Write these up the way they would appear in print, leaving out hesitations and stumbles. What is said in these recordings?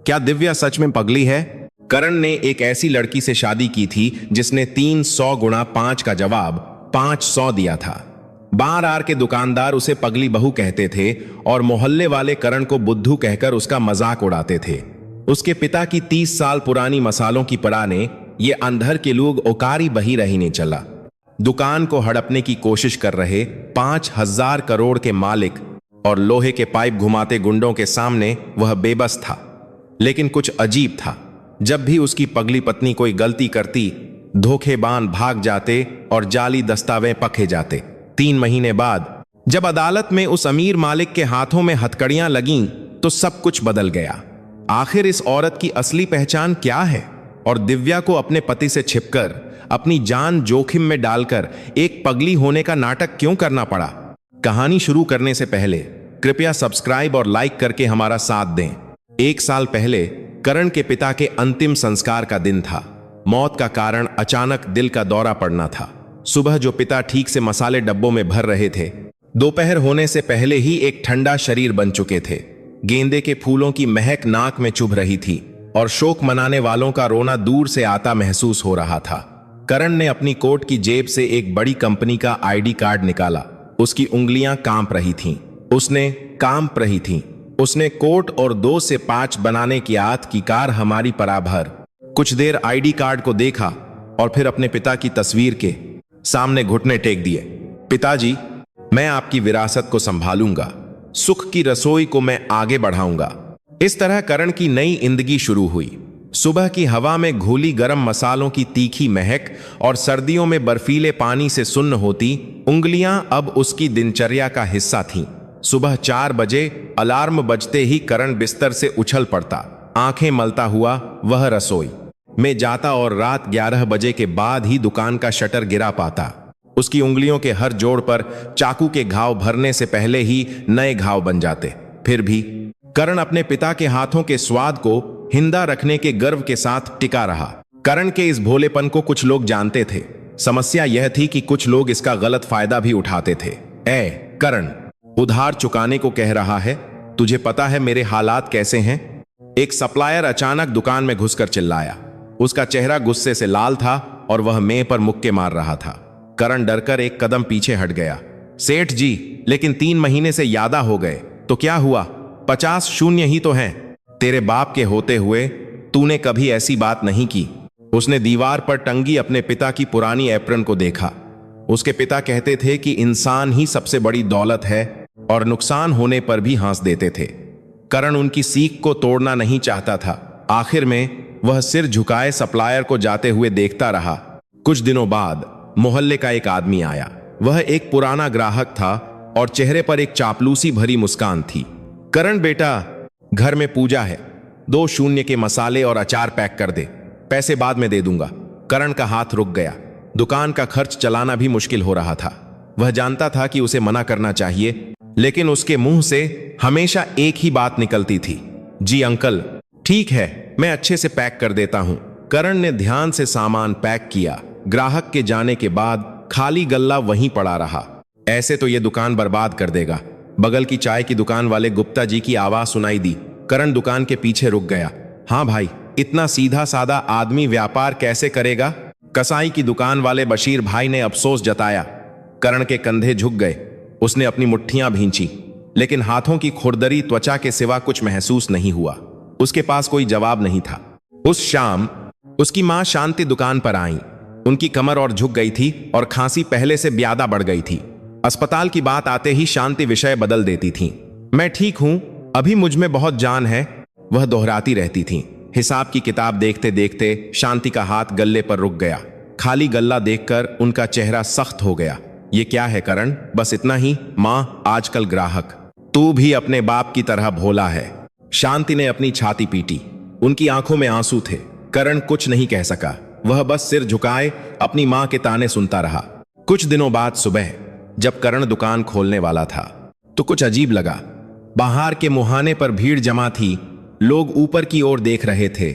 क्या दिव्या सच में पगली है? करण ने एक ऐसी लड़की से शादी की थी जिसने 300 गुणा 5 का जवाब 500 दिया था। बार आर के दुकानदार उसे पगली बहू कहते थे और मोहल्ले वाले करण को बुद्धू कहकर उसका मजाक उड़ाते थे। उसके पिता की 30 साल पुरानी मसालों की पड़ा ने ये अंधर के लोग ओकारी बही रही नहीं चला। दुकान को हड़पने की कोशिश कर रहे 5000 करोड़ के मालिक और लोहे के पाइप घुमाते गुंडों के सामने वह बेबस था। लेकिन कुछ अजीब था, जब भी उसकी पगली पत्नी कोई गलती करती, धोखेबाज भाग जाते और जाली दस्तावेज पखे जाते। 3 महीने बाद जब अदालत में उस अमीर मालिक के हाथों में हथकड़ियां लगीं तो सब कुछ बदल गया। आखिर इस औरत की असली पहचान क्या है और दिव्या को अपने पति से छिपकर अपनी जान जोखिम में डालकर एक पगली होने का नाटक क्यों करना पड़ा? कहानी शुरू करने से पहले कृपया सब्सक्राइब और लाइक करके हमारा साथ दें। 1 साल पहले करण के पिता के अंतिम संस्कार का दिन था। मौत का कारण अचानक दिल का दौरा पड़ना था। सुबह जो पिता ठीक से मसाले डब्बों में भर रहे थे, दोपहर होने से पहले ही एक ठंडा शरीर बन चुके थे। गेंदे के फूलों की महक नाक में चुभ रही थी और शोक मनाने वालों का रोना दूर से आता महसूस हो रहा था। करण ने अपनी कोट की जेब से एक बड़ी कंपनी का आईडी कार्ड निकाला। उसकी उंगलियां कांप रही थीं। उसने कोट और 2 से 5 बनाने की आदत की कार हमारी पराभर कुछ देर आईडी कार्ड को देखा और फिर अपने पिता की तस्वीर के सामने घुटने टेक दिए। पिताजी, मैं आपकी विरासत को संभालूंगा, सुख की रसोई को मैं आगे बढ़ाऊंगा। इस तरह करण की नई जिंदगी शुरू हुई। सुबह की हवा में घुली गर्म मसालों की तीखी महक और सर्दियों में बर्फीले पानी से सुन्न होती उंगलियां अब उसकी दिनचर्या का हिस्सा थीं। सुबह 4 बजे अलार्म बजते ही करण बिस्तर से उछल पड़ता। आंखें मलता हुआ वह रसोई में जाता और रात 11 बजे के बाद ही दुकान का शटर गिरा पाता। उसकी उंगलियों के हर जोड़ पर चाकू के घाव भरने से पहले ही नए घाव बन जाते। फिर भी करण अपने पिता के हाथों के स्वाद को हिंदा रखने के गर्व के साथ टिका रहा। करण के इस भोलेपन को कुछ लोग जानते थे। समस्या यह थी कि कुछ लोग इसका गलत फायदा भी उठाते थे। करण, उधार चुकाने को कह रहा है? तुझे पता है मेरे हालात कैसे हैं? एक सप्लायर अचानक दुकान में घुसकर चिल्लाया। उसका चेहरा गुस्से से लाल था और वह मेज पर मुक्के मार रहा था। करण डरकर एक कदम पीछे हट गया। सेठ जी, लेकिन 3 महीने से ज्यादा हो गए, तो क्या हुआ? 50 शून्य ही तो हैं। तेरे बाप के होते हुए तूने कभी ऐसी बात नहीं की। उसने दीवार पर टंगी अपने पिता की पुरानी एप्रन को देखा। उसके पिता कहते थे कि इंसान ही सबसे बड़ी दौलत है और नुकसान होने पर भी हंस देते थे। करण उनकी सीख को तोड़ना नहीं चाहता था। आखिर में वह सिर झुकाए सप्लायर को जाते हुए देखता रहा। कुछ दिनों बाद मोहल्ले का एक आदमी आया। वह एक पुराना ग्राहक था और चेहरे पर एक चापलूसी भरी मुस्कान थी। करण बेटा, घर में पूजा है, 2 शून्य के मसाले और अचार पैक कर दे, पैसे बाद में दे दूंगा। करण का हाथ रुक गया। दुकान का खर्च चलाना भी मुश्किल हो रहा था। वह जानता था कि उसे मना करना चाहिए, लेकिन उसके मुंह से हमेशा एक ही बात निकलती थी, जी अंकल, ठीक है, मैं अच्छे से पैक कर देता हूं। करण ने ध्यान से सामान पैक किया। ग्राहक के जाने के बाद खाली गल्ला वहीं पड़ा रहा। ऐसे तो यह दुकान बर्बाद कर देगा। बगल की चाय की दुकान वाले गुप्ता जी की आवाज सुनाई दी। करण दुकान के पीछे रुक गया। हाँ भाई, इतना सीधा साधा आदमी व्यापार कैसे करेगा? कसाई की दुकान वाले बशीर भाई ने अफसोस जताया। करण के कंधे झुक गए। उसने अपनी मुट्ठियां भींची, लेकिन हाथों की खुरदरी त्वचा के सिवा कुछ महसूस नहीं हुआ। उसके पास कोई जवाब नहीं था। उस शाम उसकी मां शांति दुकान पर आई। उनकी कमर और झुक गई थी और खांसी पहले से ज्यादा बढ़ गई थी। अस्पताल की बात आते ही शांति विषय बदल देती थी। मैं ठीक हूं, अभी मुझ में बहुत जान है, वह दोहराती रहती थी। हिसाब की किताब देखते देखते शांति का हाथ गल्ले पर रुक गया। खाली गल्ला देखकर उनका चेहरा सख्त हो गया। ये क्या है करण? बस इतना ही? मां, आजकल ग्राहक, तू भी अपने बाप की तरह भोला है। शांति ने अपनी छाती पीटी। उनकी आंखों में आंसू थे। करण कुछ नहीं कह सका। वह बस सिर झुकाए अपनी मां के ताने सुनता रहा। कुछ दिनों बाद सुबह जब करण दुकान खोलने वाला था तो कुछ अजीब लगा। बाहर के मुहाने पर भीड़ जमा थी। लोग ऊपर की ओर देख रहे थे।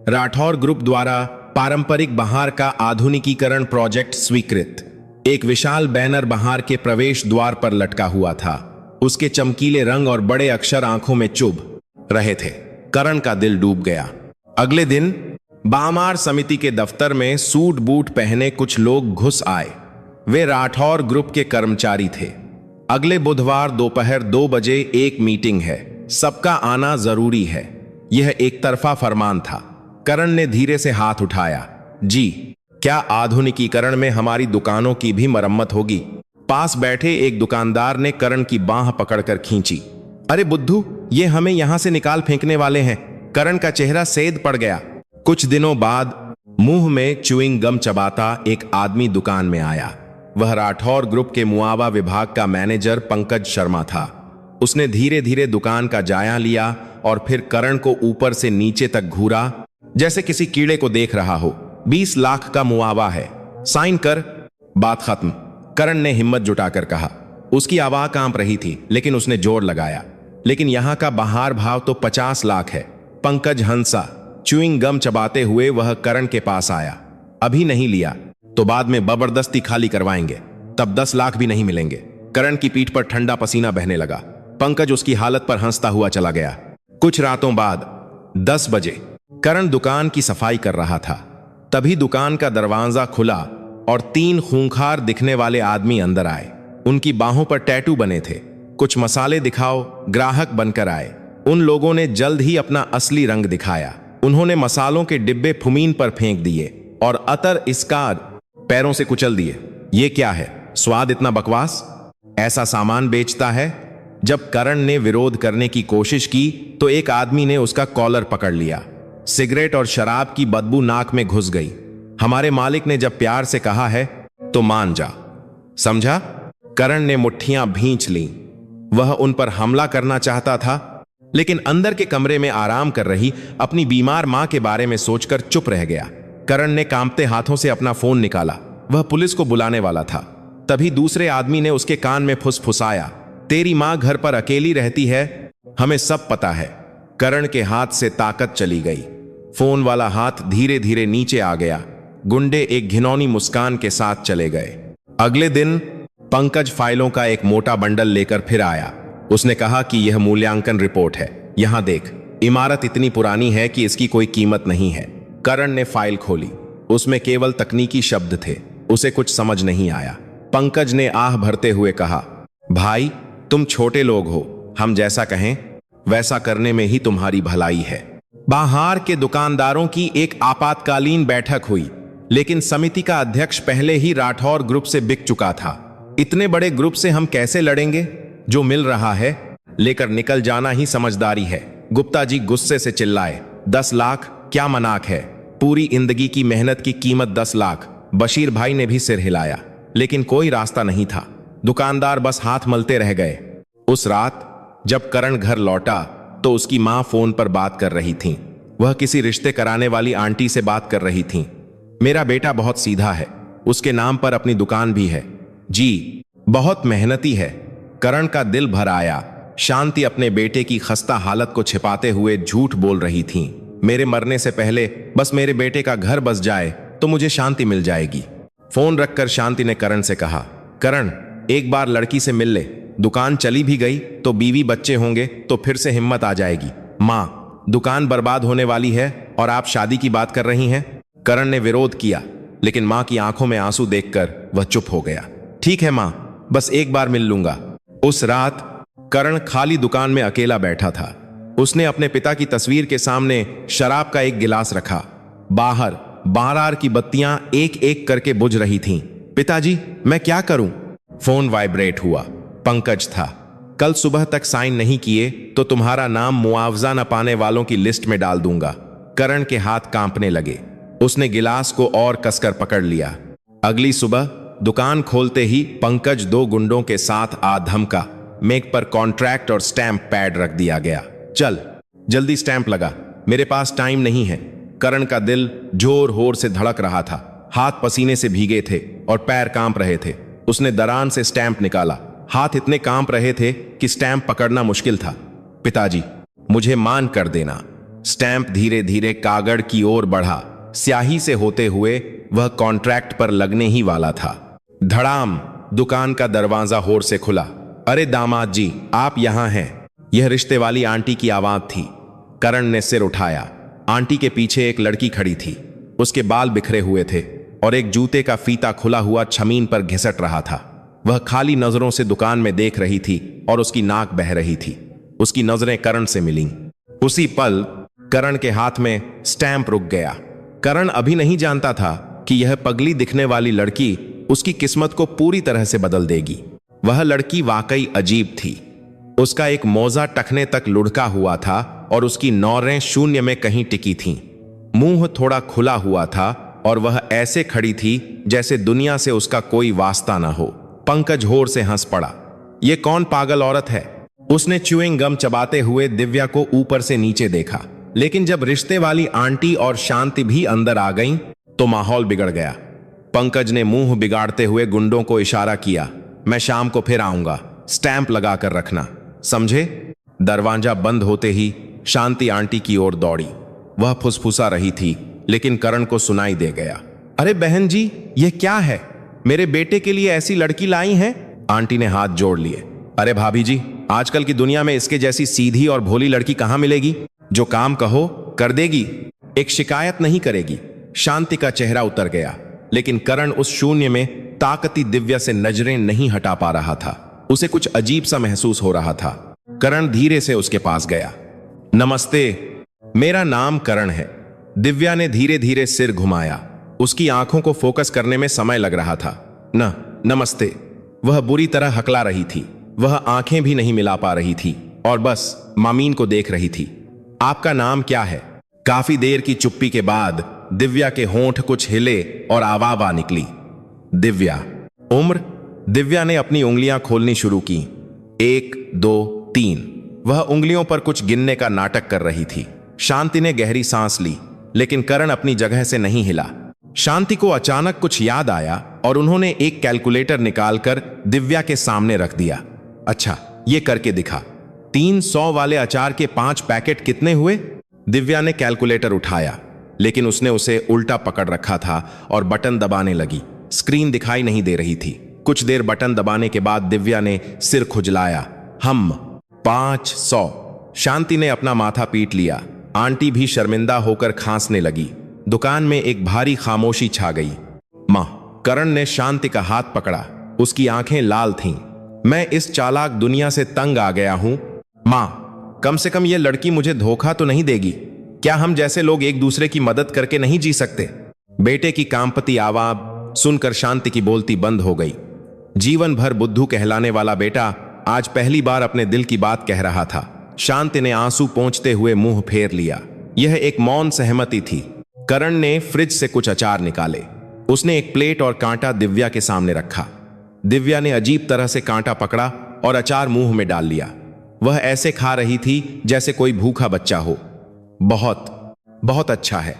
राठौर ग्रुप द्वारा पारंपरिक बहार का आधुनिकीकरण प्रोजेक्ट स्वीकृत। एक विशाल बैनर बहार के प्रवेश द्वार पर लटका हुआ था। उसके चमकीले रंग और बड़े अक्षर आंखों में चुभ रहे थे। करण का दिल डूब गया। अगले दिन बामार समिति के दफ्तर में सूट बूट पहने कुछ लोग घुस आए। वे राठौर ग्रुप के कर्मचारी थे। अगले बुधवार दोपहर 2 बजे एक मीटिंग है, सबका आना जरूरी है। यह एक तरफा फरमान था। करण ने धीरे से हाथ उठाया। जी, क्या आधुनिकीकरण में हमारी दुकानों की भी मरम्मत होगी? पास बैठे एक दुकानदार ने करण की बांह पकड़कर खींची। अरे बुद्धू, ये हमें यहां से निकाल फेंकने वाले हैं। करण का चेहरा सेद पड़ गया। कुछ दिनों बाद मुंह में च्युइंग गम चबाता एक आदमी दुकान में आया। वह राठौर ग्रुप के मुआवा विभाग का मैनेजर पंकज शर्मा था। उसने धीरे धीरे दुकान का जाया लिया और फिर करण को ऊपर से नीचे तक घूरा, जैसे किसी कीड़े को देख रहा हो। 20 लाख का मुआवा है, साइन कर, बात खत्म। करण ने हिम्मत जुटाकर कहा। उसकी आवाज कांप रही थी, लेकिन उसने जोर लगाया। लेकिन यहां का बाहर भाव तो 50 लाख है। पंकज हंसा। च्युइंग गम चबाते हुए वह करण के पास आया। अभी नहीं लिया तो बाद में जबरदस्ती खाली करवाएंगे, तब 10 लाख भी नहीं मिलेंगे। करण की पीठ पर ठंडा पसीना बहने लगा। पंकज उसकी हालत पर हंसता हुआ चला गया। कुछ रातों बाद 10 बजे करण दुकान की सफाई कर रहा था। तभी दुकान का दरवाजा खुला और 3 खूंखार दिखने वाले आदमी अंदर आए। उनकी बाहों पर टैटू बने थे। कुछ मसाले दिखाओ ग्राहक बनकर आए। उन लोगों ने जल्द ही अपना असली रंग दिखाया। उन्होंने मसालों के डिब्बे फुमीन पर फेंक दिए और अतर इसकार पैरों से कुचल दिए। ये क्या है? स्वाद इतना बकवास? ऐसा सामान बेचता है? जब करण ने विरोध करने की कोशिश की तो एक आदमी ने उसका कॉलर पकड़ लिया। सिगरेट और शराब की बदबू नाक में घुस गई। हमारे मालिक ने जब प्यार से कहा है तो मान जा, समझा? करण ने मुट्ठियां भींच लीं। वह उन पर हमला करना चाहता था, लेकिन अंदर के कमरे में आराम कर रही अपनी बीमार मां के बारे में सोचकर चुप रह गया। करण ने कांपते हाथों से अपना फोन निकाला। वह पुलिस को बुलाने वाला था। तभी दूसरे आदमी ने उसके कान में फुसफुसाया, तेरी मां घर पर अकेली रहती है, हमें सब पता है। करण के हाथ से ताकत चली गई। फोन वाला हाथ धीरे धीरे नीचे आ गया। गुंडे एक घिनौनी मुस्कान के साथ चले गए। अगले दिन पंकज फाइलों का एक मोटा बंडल लेकर फिर आया। उसने कहा कि यह मूल्यांकन रिपोर्ट है, यहां देख, इमारत इतनी पुरानी है कि इसकी कोई कीमत नहीं है। करण ने फाइल खोली। उसमें केवल तकनीकी शब्द थे। उसे कुछ समझ नहीं आया। पंकज ने आह भरते हुए कहा, भाई तुम छोटे लोग हो, हम जैसा कहें वैसा करने में ही तुम्हारी भलाई है। बाहर के दुकानदारों की एक आपातकालीन बैठक हुई, लेकिन समिति का अध्यक्ष पहले ही राठौर ग्रुप से बिक चुका था। इतने बड़े ग्रुप से हम कैसे लड़ेंगे? जो मिल रहा है लेकर निकल जाना ही समझदारी है। गुप्ता जी गुस्से से चिल्लाए, 10 लाख क्या मनाक है? पूरी जिंदगी की मेहनत की कीमत 10 लाख। बशीर भाई ने भी सिर हिलाया, लेकिन कोई रास्ता नहीं था। दुकानदार बस हाथ मलते रह गए। उस रात जब करण घर लौटा तो उसकी मां फोन पर बात कर रही थी। वह किसी रिश्ते कराने वाली आंटी से बात कर रही थी। मेरा बेटा बहुत सीधा है, उसके नाम पर अपनी दुकान भी है। जी, बहुत मेहनती है। करण का दिल भर आया। शांति अपने बेटे की खस्ता हालत को छिपाते हुए झूठ बोल रही थी। मेरे मरने से पहले बस मेरे बेटे का घर बस जाए तो मुझे शांति मिल जाएगी। फोन रखकर शांति ने करण से कहा, करण एक बार लड़की से मिल ले। दुकान चली भी गई तो बीवी बच्चे होंगे तो फिर से हिम्मत आ जाएगी। मां, दुकान बर्बाद होने वाली है और आप शादी की बात कर रही हैं। करण ने विरोध किया, लेकिन मां की आंखों में आंसू देखकर वह चुप हो गया। ठीक है मां, बस एक बार मिल लूंगा। उस रात करण खाली दुकान में अकेला बैठा था। उसने अपने पिता की तस्वीर के सामने शराब का एक गिलास रखा। बाहर बारार की बत्तियां एक एक करके बुझ रही थीं। पिताजी, मैं क्या करूं? फोन वाइब्रेट हुआ। पंकज था। कल सुबह तक साइन नहीं किए तो तुम्हारा नाम मुआवजा न पाने वालों की लिस्ट में डाल दूंगा। करण के हाथ कांपने लगे। उसने गिलास को और कसकर पकड़ लिया। अगली सुबह दुकान खोलते ही पंकज 2 गुंडों के साथ आ धमका। मेक पर कॉन्ट्रैक्ट और स्टैंप पैड रख दिया गया। चल जल्दी स्टैंप लगा, मेरे पास टाइम नहीं है। करण का दिल जोर होर से धड़क रहा था। हाथ पसीने से भीगे थे और पैर कांप रहे थे। उसने दरान से स्टैंप निकाला। हाथ इतने कांप रहे थे कि स्टैंप पकड़ना मुश्किल था। पिताजी, मुझे मान कर देना। स्टैंप धीरे धीरे कागड़ की ओर बढ़ा। स्याही से होते हुए वह कॉन्ट्रैक्ट पर लगने ही वाला था। धड़ाम, दुकान का दरवाजा होर से खुला। अरे दामाद जी, आप यहां हैं। यह रिश्ते वाली आंटी की आवाज थी। करण ने सिर उठाया। आंटी के पीछे एक लड़की खड़ी थी। उसके बाल बिखरे हुए थे और एक जूते का फीता खुला हुआ छमीन पर घिसट रहा था। वह खाली नजरों से दुकान में देख रही थी और उसकी नाक बह रही थी। उसकी नजरें करण से मिलीं। उसी पल करण के हाथ में स्टैंप रुक गया। करण अभी नहीं जानता था कि यह पगली दिखने वाली लड़की उसकी किस्मत को पूरी तरह से बदल देगी। वह लड़की वाकई अजीब थी। उसका एक मोजा टखने तक लुढ़का हुआ था और उसकी नौरें शून्य में कहीं टिकी थीं। मुंह थोड़ा खुला हुआ था और वह ऐसे खड़ी थी जैसे दुनिया से उसका कोई वास्ता न हो। पंकज होर से हंस पड़ा। ये कौन पागल औरत है? उसने च्युइंग गम चबाते हुए दिव्या को ऊपर से नीचे देखा, लेकिन जब रिश्ते वाली आंटी और शांति भी अंदर आ गईं, तो माहौल बिगड़ गया। पंकज ने मुंह बिगाड़ते हुए गुंडों को इशारा किया, मैं शाम को फिर आऊंगा, स्टैंप लगा कर रखना, समझे? दरवाजा बंद होते ही शांति आंटी की ओर दौड़ी। वह फुसफुसा रही थी, लेकिन करण को सुनाई दे गया। अरे बहन जी, यह क्या है? मेरे बेटे के लिए ऐसी लड़की लाई हैं? आंटी ने हाथ जोड़ लिए। अरे भाभी जी, आजकल की दुनिया में इसके जैसी सीधी और भोली लड़की कहां मिलेगी? जो काम कहो कर देगी, एक शिकायत नहीं करेगी। शांति का चेहरा उतर गया, लेकिन करण उस शून्य में ताकती दिव्या से नजरें नहीं हटा पा रहा था। उसे कुछ अजीब सा महसूस हो रहा था। करण धीरे से उसके पास गया। नमस्ते, मेरा नाम करण है। दिव्या ने धीरे धीरे सिर घुमाया। उसकी आंखों को फोकस करने में समय लग रहा था। नमस्ते। वह बुरी तरह हकला रही थी। वह आंखें भी नहीं मिला पा रही थी और बस मामीन को देख रही थी। आपका नाम क्या है? काफी देर की चुप्पी के बाद दिव्या के होंठ कुछ हिले और आवाज आ निकली, दिव्या। उम्र? दिव्या ने अपनी उंगलियां खोलनी शुरू की। 1 2 3। वह उंगलियों पर कुछ गिनने का नाटक कर रही थी। शांति ने गहरी सांस ली, लेकिन करण अपनी जगह से नहीं हिला। शांति को अचानक कुछ याद आया और उन्होंने एक कैलकुलेटर निकालकर दिव्या के सामने रख दिया। अच्छा, ये करके दिखा। 300 वाले अचार के 5 पैकेट कितने हुए? दिव्या ने कैलकुलेटर उठाया, लेकिन उसने उसे उल्टा पकड़ रखा था और बटन दबाने लगी। स्क्रीन दिखाई नहीं दे रही थी। कुछ देर बटन दबाने के बाद दिव्या ने सिर खुजलाया। 500। शांति ने अपना माथा पीट लिया। आंटी भी शर्मिंदा होकर खांसने लगी। दुकान में एक भारी खामोशी छा गई। मां, करण ने शांति का हाथ पकड़ा। उसकी आंखें लाल थीं। मैं इस चालाक दुनिया से तंग आ गया हूं। मां, कम से कम यह लड़की मुझे धोखा तो नहीं देगी? क्या हम जैसे लोग एक दूसरे की मदद करके नहीं जी सकते? बेटे की कांपती आवाज सुनकर शांति की बोलती बंद हो गई। जीवन भर बुद्धू कहलाने वाला बेटा आज पहली बार अपने दिल की बात कह रहा था। शांति ने आंसू पोंछते हुए मुंह फेर लिया। यह एक मौन सहमति थी। करण ने फ्रिज से कुछ अचार निकाले। उसने एक प्लेट और कांटा दिव्या के सामने रखा। दिव्या ने अजीब तरह से कांटा पकड़ा और अचार मुंह में डाल लिया। वह ऐसे खा रही थी जैसे कोई भूखा बच्चा हो। बहुत बहुत अच्छा है।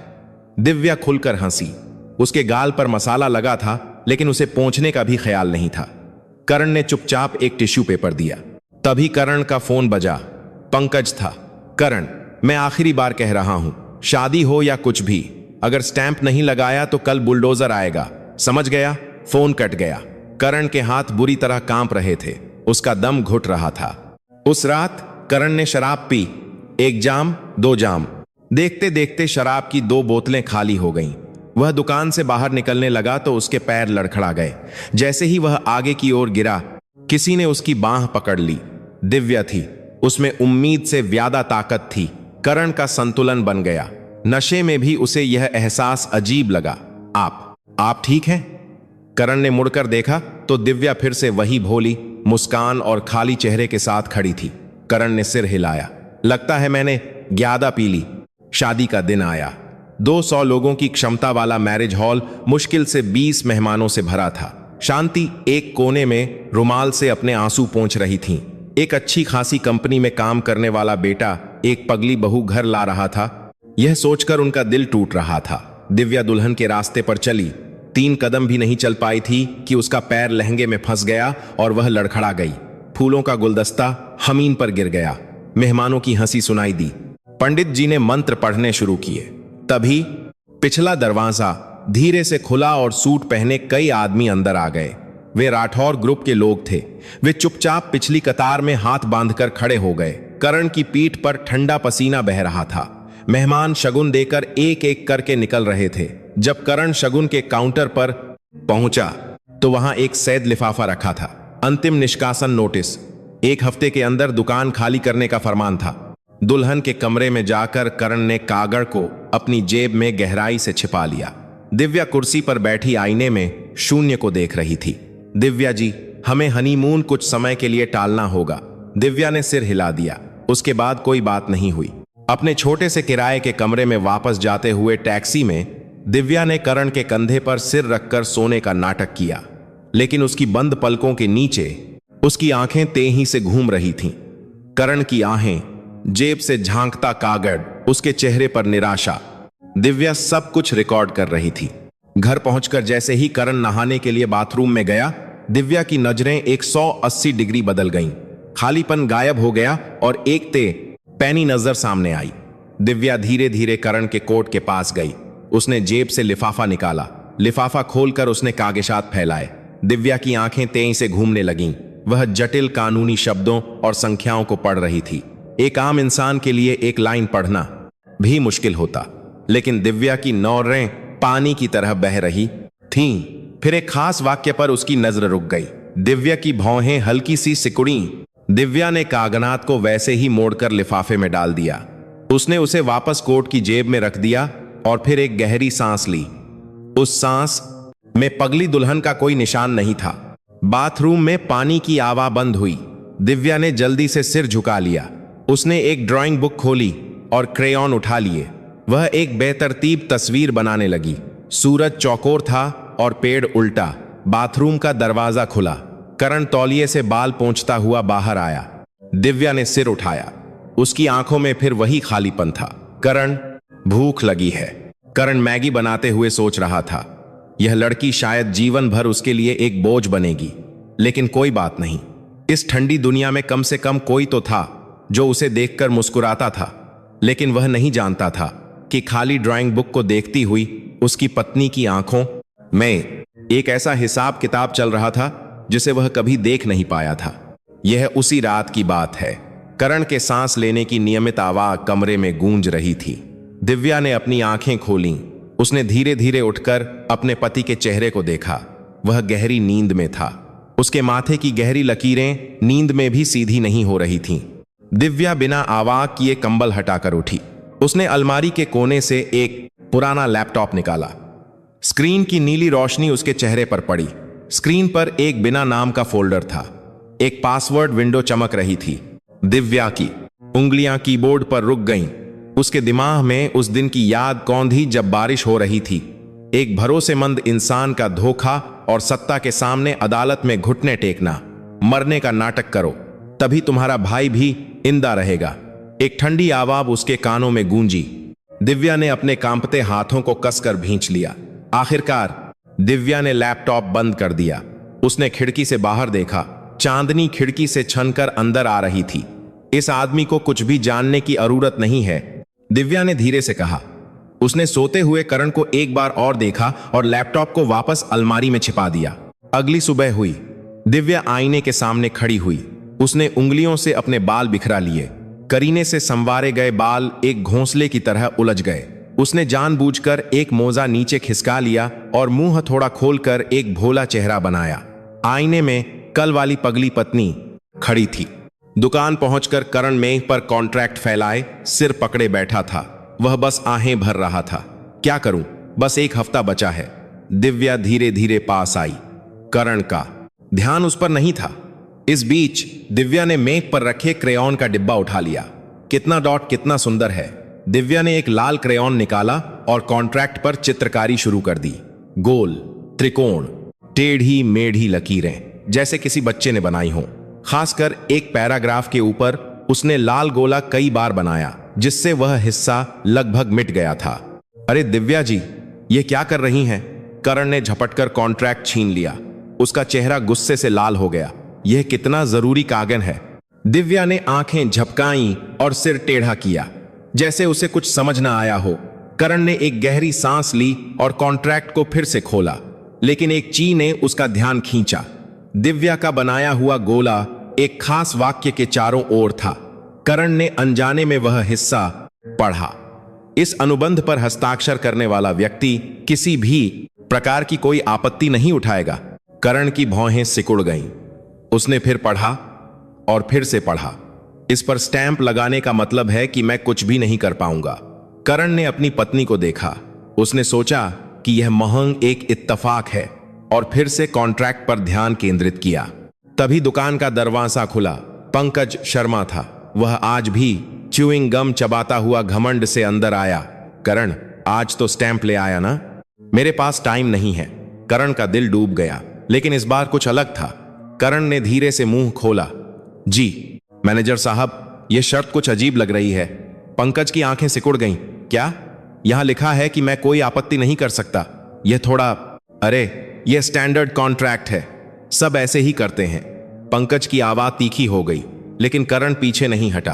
दिव्या खुलकर हंसी। उसके गाल पर मसाला लगा था, लेकिन उसे पोंछने का भी ख्याल नहीं था। करण ने चुपचाप एक टिश्यू पेपर दिया। तभी करण का फोन बजा। पंकज था। करण, मैं आखिरी बार कह रहा हूं, शादी हो या कुछ भी, अगर स्टैंप नहीं लगाया तो कल बुलडोजर आएगा, समझ गया? फोन कट गया। करण के हाथ बुरी तरह कांप रहे थे। उसका दम घुट रहा था। उस रात करण ने शराब पी। 1 जाम 2 जाम। देखते देखते शराब की 2 बोतलें खाली हो गईं। वह दुकान से बाहर निकलने लगा तो उसके पैर लड़खड़ा गए। जैसे ही वह आगे की ओर गिरा, किसी ने उसकी बांह पकड़ ली। दिव्या थी। उसमें उम्मीद से ज्यादा ताकत थी। करण का संतुलन बन गया। नशे में भी उसे यह एहसास अजीब लगा। आप ठीक हैं? करण ने मुड़कर देखा तो दिव्या फिर से वही भोली मुस्कान और खाली चेहरे के साथ खड़ी थी। करण ने सिर हिलाया। लगता है मैंने ज्यादा पी ली। शादी का दिन आया। 200 लोगों की क्षमता वाला मैरिज हॉल मुश्किल से 20 मेहमानों से भरा था। शांति एक कोने में रुमाल से अपने आंसू पोंछ रही थीं। एक अच्छी खासी कंपनी में काम करने वाला बेटा एक पगली बहू घर ला रहा था। यह सोचकर उनका दिल टूट रहा था। दिव्या दुल्हन के रास्ते पर चली। 3 कदम भी नहीं चल पाई थी कि उसका पैर लहंगे में फंस गया और वह लड़खड़ा गई। फूलों का गुलदस्ता जमीन पर गिर गया। मेहमानों की हंसी सुनाई दी। पंडित जी ने मंत्र पढ़ने शुरू किए। तभी पिछला दरवाजा धीरे से खुला और सूट पहने कई आदमी अंदर आ गए। वे राठौर ग्रुप के लोग थे। वे चुपचाप पिछली कतार में हाथ बांधकर खड़े हो गए। करण की पीठ पर ठंडा पसीना बह रहा था। मेहमान शगुन देकर एक एक करके निकल रहे थे। जब करण शगुन के काउंटर पर पहुंचा तो वहां एक सैद लिफाफा रखा था। अंतिम निष्कासन नोटिस। 1 हफ्ते के अंदर दुकान खाली करने का फरमान था। दुल्हन के कमरे में जाकर करण ने कागड़ को अपनी जेब में गहराई से छिपा लिया। दिव्या कुर्सी पर बैठी आईने में शून्य को देख रही थी। दिव्या जी, हमें हनीमून कुछ समय के लिए टालना होगा। दिव्या ने सिर हिला दिया। उसके बाद कोई बात नहीं हुई। अपने छोटे से किराए के कमरे में वापस जाते हुए टैक्सी में दिव्या ने करण के कंधे पर सिर रखकर सोने का नाटक किया, लेकिन उसकी बंद पलकों के नीचे उसकी आंखें तेजी से घूम रही थीं। करण की आहें, जेब से झांकता कागड़, उसके चेहरे पर निराशा। दिव्या सब कुछ रिकॉर्ड कर रही थी। घर पहुंचकर जैसे ही करण नहाने के लिए बाथरूम में गया, दिव्या की नजरें 180 डिग्री बदल गईं। खालीपन गायब हो गया और एक पैनी नजर सामने आई। दिव्या धीरे धीरे करण के कोट के पास गई। उसने जेब से लिफाफा निकाला। लिफाफा खोलकर उसने कागजात फैलाए। दिव्या की आंखें तेजी से घूमने लगीं। वह जटिल कानूनी शब्दों और संख्याओं को पढ़ रही थी। एक आम इंसान के लिए एक लाइन पढ़ना भी मुश्किल होता, लेकिन दिव्या की नौरें पानी की तरह बह रही थीं। फिर एक खास वाक्य पर उसकी नजर रुक गई। दिव्या की भौहें हल्की सी सिकुड़ी। दिव्या ने कागनात को वैसे ही मोड़कर लिफाफे में डाल दिया। उसने उसे वापस कोट की जेब में रख दिया और फिर एक गहरी सांस ली। उस सांस में पगली दुल्हन का कोई निशान नहीं था। बाथरूम में पानी की आवा बंद हुई। दिव्या ने जल्दी से सिर झुका लिया। उसने एक ड्राइंग बुक खोली और क्रेयॉन उठा लिए। वह एक बेतरतीब तस्वीर बनाने लगी। सूरज चौकोर था और पेड़ उल्टा। बाथरूम का दरवाजा खुला। करण तौलिए से बाल पोंछता हुआ बाहर आया। दिव्या ने सिर उठाया। उसकी आंखों में फिर वही खालीपन था। करण, भूख लगी है। करण मैगी बनाते हुए सोच रहा था। यह लड़की शायद जीवन भर उसके लिए एक बोझ बनेगी, लेकिन कोई बात नहीं। इस ठंडी दुनिया में कम से कम कोई तो था जो उसे देखकर मुस्कुराता था। लेकिन वह नहीं जानता था कि खाली ड्राइंग बुक को देखती हुई उसकी पत्नी की आंखों में एक ऐसा हिसाब किताब चल रहा था जिसे वह कभी देख नहीं पाया था। यह उसी रात की बात है। करण के सांस लेने की नियमित आवाज कमरे में गूंज रही थी। दिव्या ने अपनी आंखें खोलीं। उसने धीरे धीरे उठकर अपने पति के चेहरे को देखा। वह गहरी नींद में था। उसके माथे की गहरी लकीरें नींद में भी सीधी नहीं हो रही थीं। दिव्या बिना आवाज किए कंबल हटाकर उठी। उसने अलमारी के कोने से एक पुराना लैपटॉप निकाला। स्क्रीन की नीली रोशनी उसके चेहरे पर पड़ी। स्क्रीन पर एक बिना नाम का फोल्डर था। एक पासवर्ड विंडो चमक रही थी। दिव्या की उंगलियां कीबोर्ड पर रुक गईं। उसके दिमाग में उस दिन की याद कौंधी जब बारिश हो रही थी। एक भरोसेमंद इंसान का धोखा और सत्ता के सामने अदालत में घुटने टेकना। मरने का नाटक करो, तभी तुम्हारा भाई भी इंदा रहेगा। एक ठंडी आवाज उसके कानों में गूंजी। दिव्या ने अपने कांपते हाथों को कसकर भींच लिया। आखिरकार दिव्या ने लैपटॉप बंद कर दिया। उसने खिड़की से बाहर देखा। चांदनी खिड़की से छनकर अंदर आ रही थी। इस आदमी को कुछ भी जानने की जरूरत नहीं है, दिव्या ने धीरे से कहा। उसने सोते हुए करण को एक बार और देखा और लैपटॉप को वापस अलमारी में छिपा दिया। अगली सुबह हुई। दिव्या आईने के सामने खड़ी हुई। उसने उंगलियों से अपने बाल बिखरा लिए। करीने से संवारे गए बाल एक घोंसले की तरह उलझ गए। उसने जानबूझकर एक मोजा नीचे खिसका लिया और मुंह थोड़ा खोलकर एक भोला चेहरा बनाया। आईने में कल वाली पगली पत्नी खड़ी थी। दुकान पहुंचकर करण मेज पर कॉन्ट्रैक्ट फैलाए सिर पकड़े बैठा था। वह बस आहें भर रहा था। क्या करूं, बस 1 हफ्ता बचा है। दिव्या धीरे धीरे पास आई। करण का ध्यान उस पर नहीं था। इस बीच दिव्या ने मेज पर रखे क्रेयॉन का डिब्बा उठा लिया। कितना डॉट कितना सुंदर है। दिव्या ने एक लाल क्रेयॉन निकाला और कॉन्ट्रैक्ट पर चित्रकारी शुरू कर दी। गोल, त्रिकोण, टेढ़ी मेढ़ी लकीरें जैसे किसी बच्चे ने बनाई हो। खासकर एक पैराग्राफ के ऊपर उसने लाल गोला कई बार बनाया, जिससे वह हिस्सा लगभग मिट गया था। अरे दिव्या जी, ये क्या कर रही हैं? करण ने झपटकर कॉन्ट्रैक्ट छीन लिया। उसका चेहरा गुस्से से लाल हो गया। यह कितना जरूरी कागज है। दिव्या ने आंखें झपकाईं और सिर टेढ़ा किया, जैसे उसे कुछ समझ ना आया हो। करण ने एक गहरी सांस ली और कॉन्ट्रैक्ट को फिर से खोला, लेकिन एक ची ने उसका ध्यान खींचा। दिव्या का बनाया हुआ गोला एक खास वाक्य के चारों ओर था। करण ने अनजाने में वह हिस्सा पढ़ा। इस अनुबंध पर हस्ताक्षर करने वाला व्यक्ति किसी भी प्रकार की कोई आपत्ति नहीं उठाएगा। करण की भौहें सिकुड़ गईं। उसने फिर पढ़ा और फिर से पढ़ा। इस पर स्टैंप लगाने का मतलब है कि मैं कुछ भी नहीं कर पाऊंगा। करण ने अपनी पत्नी को देखा। उसने सोचा कि यह महंग एक इत्तफाक है और फिर से कॉन्ट्रैक्ट पर ध्यान केंद्रित किया। तभी दुकान का दरवाजा खुला। पंकज शर्मा था। वह आज भी च्यूइंग गम चबाता हुआ घमंड से अंदर आया। करण, आज तो स्टैंप ले आया ना? मेरे पास टाइम नहीं है। करण का दिल डूब गया, लेकिन इस बार कुछ अलग था। करण ने धीरे से मुंह खोला। जी मैनेजर साहब, यह शर्त कुछ अजीब लग रही है। पंकज की आंखें सिकुड़ गईं। क्या? यहां लिखा है कि मैं कोई आपत्ति नहीं कर सकता। यह थोड़ा... अरे, यह स्टैंडर्ड कॉन्ट्रैक्ट है, सब ऐसे ही करते हैं। पंकज की आवाज तीखी हो गई, लेकिन करण पीछे नहीं हटा।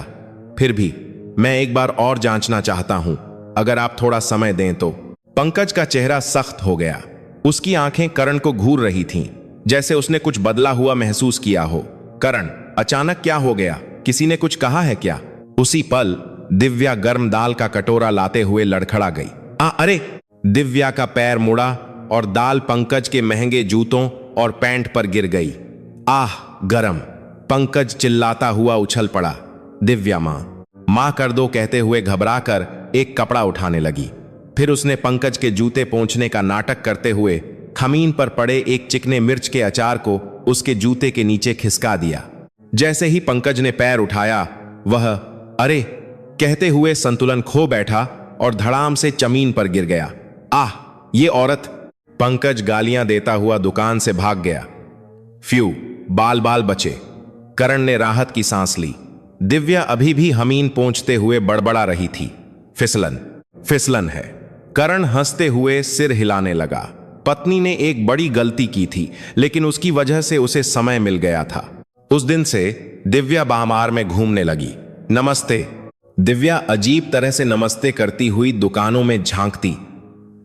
फिर भी मैं एक बार और जांचना चाहता हूं, अगर आप थोड़ा समय दें तो। पंकज का चेहरा सख्त हो गया। उसकी आंखें करण को घूर रही थीं, जैसे उसने कुछ बदला हुआ महसूस किया हो। करण, अचानक क्या हो गया? किसी ने कुछ कहा है क्या? उसी पल दिव्या गर्म दाल का कटोरा लाते हुए लड़खड़ा गई। अरे! दिव्या का पैर मुड़ा और दाल पंकज के महंगे जूतों और पैंट पर गिर गई। आह, गरम! पंकज चिल्लाता हुआ उछल पड़ा। दिव्या मां कर दो कहते हुए घबराकर एक कपड़ा उठाने लगी। फिर उसने पंकज के जूते पोंछने का नाटक करते हुए खमीन पर पड़े एक चिकने मिर्च के अचार को उसके जूते के नीचे खिसका दिया। जैसे ही पंकज ने पैर उठाया, वह अरे कहते हुए संतुलन खो बैठा और धड़ाम से जमीन पर गिर गया। आह, ये औरत! पंकज गालियां देता हुआ दुकान से भाग गया। फ्यू, बाल बाल बचे। करण ने राहत की सांस ली। दिव्या अभी भी हमीन पोंछते हुए बड़बड़ा रही थी। फिसलन है। करण हंसते हुए सिर हिलाने लगा। पत्नी ने एक बड़ी गलती की थी, लेकिन उसकी वजह से उसे समय मिल गया था। उस दिन से दिव्या बाहमार में घूमने लगी। नमस्ते। दिव्या अजीब तरह से नमस्ते करती हुई दुकानों में झांकती।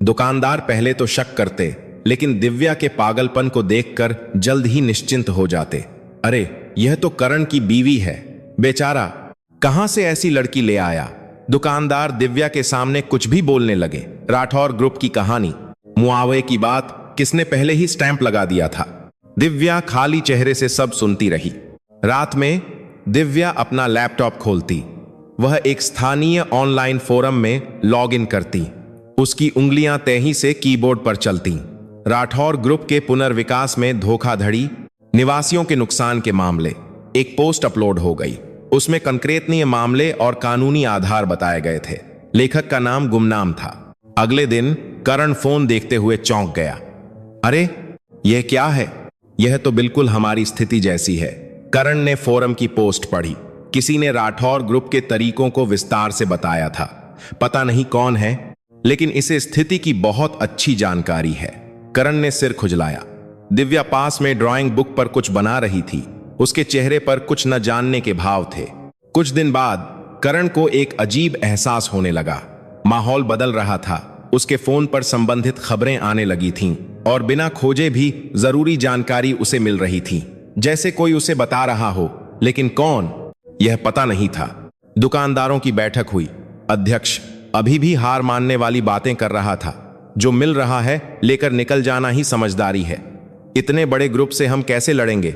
दुकानदार पहले तो शक करते, लेकिन दिव्या के पागलपन को देखकर जल्द ही निश्चिंत हो जाते। अरे, यह तो करण की बीवी है। बेचारा, कहां से ऐसी लड़की ले आया? दुकानदार दिव्या के सामने कुछ भी बोलने लगे। राठौर ग्रुप की कहानी, मुआवजे की बात, किसने पहले ही स्टैंप लगा दिया था। दिव्या खाली चेहरे से सब सुनती रही। रात में दिव्या अपना लैपटॉप खोलती। वह एक स्थानीय ऑनलाइन फोरम में लॉग इन करती। उसकी उंगलियां तेजी से कीबोर्ड पर चलती। राठौर ग्रुप के पुनर्विकास में धोखाधड़ी, निवासियों के नुकसान के मामले। एक पोस्ट अपलोड हो गई। उसमें कंक्रीटनीय मामले और कानूनी आधार बताए गए थे। लेखक का नाम गुमनाम था। अगले दिन करण फोन देखते हुए चौंक गया। अरे, यह क्या है? यह तो बिल्कुल हमारी स्थिति जैसी है। करण ने फोरम की पोस्ट पढ़ी। किसी ने राठौर ग्रुप के तरीकों को विस्तार से बताया था। पता नहीं कौन है, लेकिन इसे स्थिति की बहुत अच्छी जानकारी है। करण ने सिर खुजलाया। दिव्या पास में ड्राइंग बुक पर कुछ बना रही थी। उसके चेहरे पर कुछ न जानने के भाव थे। कुछ दिन बाद करण को एक अजीब एहसास होने लगा। माहौल बदल रहा था। उसके फोन पर संबंधित खबरें आने लगी थीं और बिना खोजे भी जरूरी जानकारी उसे मिल रही थी, जैसे कोई उसे बता रहा हो, लेकिन कौन, यह पता नहीं था। दुकानदारों की बैठक हुई। अध्यक्ष अभी भी हार मानने वाली बातें कर रहा था। जो मिल रहा है लेकर निकल जाना ही समझदारी है। इतने बड़े ग्रुप से हम कैसे लड़ेंगे?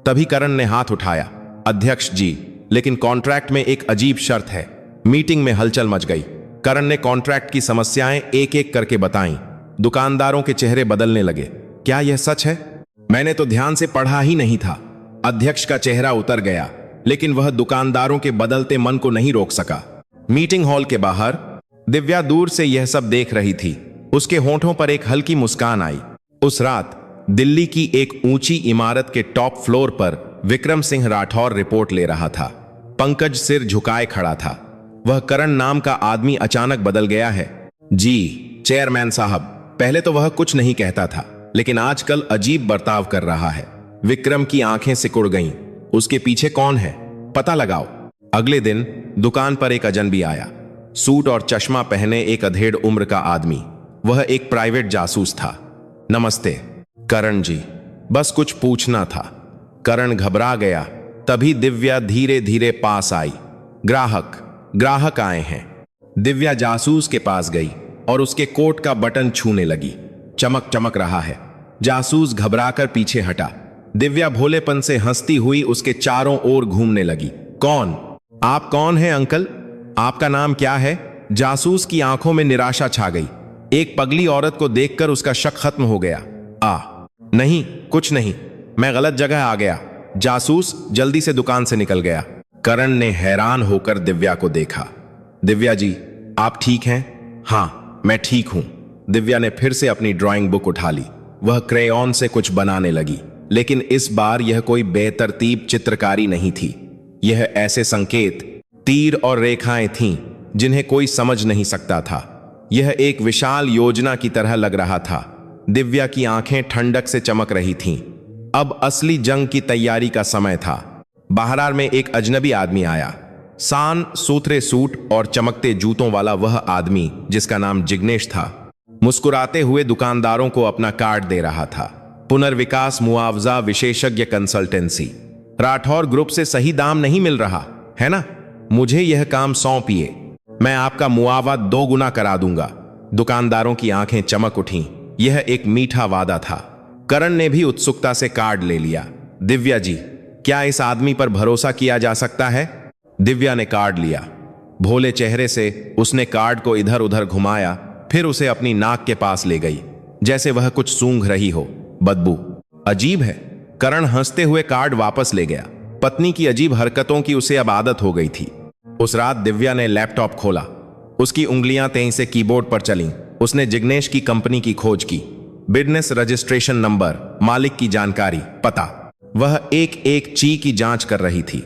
तभी करण ने हाथ उठाया। अध्यक्ष जी, लेकिन कॉन्ट्रैक्ट में एक अजीब शर्त है। मीटिंग में हलचल मच गई। करण ने कॉन्ट्रैक्ट की समस्याएं एक एक करके बताईं। दुकानदारों के चेहरे बदलने लगे। क्या यह सच है? मैंने तो ध्यान से पढ़ा ही नहीं था। अध्यक्ष का चेहरा उतर गया, लेकिन वह दुकानदारों के बदलते मन को नहीं रोक सका। मीटिंग हॉल के बाहर दिव्या दूर से यह सब देख रही थी। उसके होंठों पर एक हल्की मुस्कान आई। उस रात दिल्ली की एक ऊंची इमारत के टॉप फ्लोर पर विक्रम सिंह राठौर रिपोर्ट ले रहा था। पंकज सिर झुकाए खड़ा था। वह करण नाम का आदमी अचानक बदल गया है। जी चेयरमैन साहब, पहले तो वह कुछ नहीं कहता था, लेकिन आजकल अजीब बर्ताव कर रहा है। विक्रम की आंखें सिकुड़ गईं। उसके पीछे कौन है? पता लगाओ। अगले दिन दुकान पर एक अजनबी आया। सूट और चश्मा पहने एक अधेड़ उम्र का आदमी। वह एक प्राइवेट जासूस था। नमस्ते करण जी, बस कुछ पूछना था। करण घबरा गया। तभी दिव्या धीरे धीरे पास आई। ग्राहक ग्राहक आए हैं। दिव्या जासूस के पास गई और उसके कोट का बटन छूने लगी। चमक चमक रहा है। जासूस घबराकर पीछे हटा। दिव्या भोलेपन से हंसती हुई उसके चारों ओर घूमने लगी। कौन? आप कौन हैं अंकल? आपका नाम क्या है? जासूस की आंखों में निराशा छा गई। एक पगली औरत को देखकर उसका शक खत्म हो गया। नहीं, कुछ नहीं, मैं गलत जगह आ गया। जासूस जल्दी से दुकान से निकल गया। करण ने हैरान होकर दिव्या को देखा। दिव्या जी, आप ठीक हैं? हाँ, मैं ठीक हूं। दिव्या ने फिर से अपनी ड्राइंग बुक उठा ली। वह क्रेयॉन से कुछ बनाने लगी, लेकिन इस बार यह कोई बेतरतीब चित्रकारी नहीं थी। यह ऐसे संकेत, तीर और रेखाएं थीं जिन्हें कोई समझ नहीं सकता था। यह एक विशाल योजना की तरह लग रहा था। दिव्या की आंखें ठंडक से चमक रही थीं। अब असली जंग की तैयारी का समय था। बाहर में एक अजनबी आदमी आया। सान सूत्रे सूट और चमकते जूतों वाला वह आदमी, जिसका नाम जिग्नेश था, मुस्कुराते हुए दुकानदारों को अपना कार्ड दे रहा था। पुनर्विकास मुआवजा विशेषज्ञ कंसल्टेंसी। राठौर ग्रुप से सही दाम नहीं मिल रहा है ना? मुझे यह काम सौंपिए, मैं आपका मुआवजा 2 गुना करा दूंगा। दुकानदारों की आंखें चमक उठीं। यह एक मीठा वादा था। करण ने भी उत्सुकता से कार्ड ले लिया। दिव्या जी, क्या इस आदमी पर भरोसा किया जा सकता है? दिव्या ने कार्ड लिया। भोले चेहरे से उसने कार्ड को इधर उधर घुमाया, फिर उसे अपनी नाक के पास ले गई, जैसे वह कुछ सूंघ रही हो। बदबू अजीब है। करण हंसते हुए कार्ड वापस ले गया। पत्नी की अजीब हरकतों की उसे अब आदत हो गई थी। उस रात दिव्या ने लैपटॉप खोला। उसकी उंगलियां तेजी से कीबोर्ड पर चलीं। उसने जिग्नेश की कंपनी की खोज की। बिजनेस रजिस्ट्रेशन नंबर, मालिक की जानकारी, पता। वह एक एक चीज की जांच कर रही थी।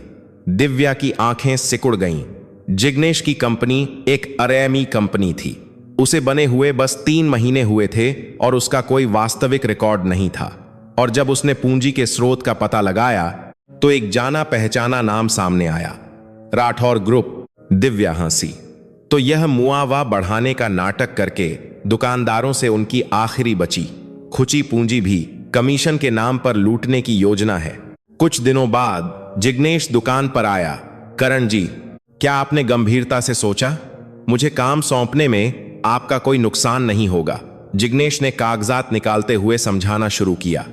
दिव्या की आंखें सिकुड़ गईं। जिग्नेश की कंपनी एक अरेमी कंपनी थी। उसे बने हुए बस 3 महीने हुए थे और उसका कोई वास्तविक रिकॉर्ड नहीं था। और जब उसने पूंजी के स्रोत का पता लगाया तो एक जाना पहचाना नाम सामने आया, राठौर ग्रुप। दिव्या हंसी। तो यह मुआवजा बढ़ाने का नाटक करके दुकानदारों से उनकी आखिरी बची खुची पूंजी भी कमीशन के नाम पर लूटने की योजना है। कुछ दिनों बाद जिग्नेश दुकान पर आया। करण जी, क्या आपने गंभीरता से सोचा? मुझे काम सौंपने में आपका कोई नुकसान नहीं होगा। जिग्नेश ने कागजात निकालते हुए समझाना शुरू किया।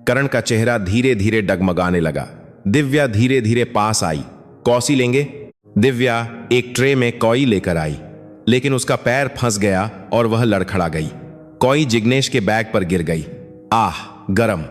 करण का चेहरा धीरे धीरे डगमगाने लगा। दिव्या धीरे धीरे पास आई। कौसी लेंगे? दिव्या एक ट्रे में कौई लेकर आई, लेकिन उसका पैर फंस गया और वह लड़खड़ा गई। कौई जिग्नेश के बैग पर गिर गई। आह, गरम।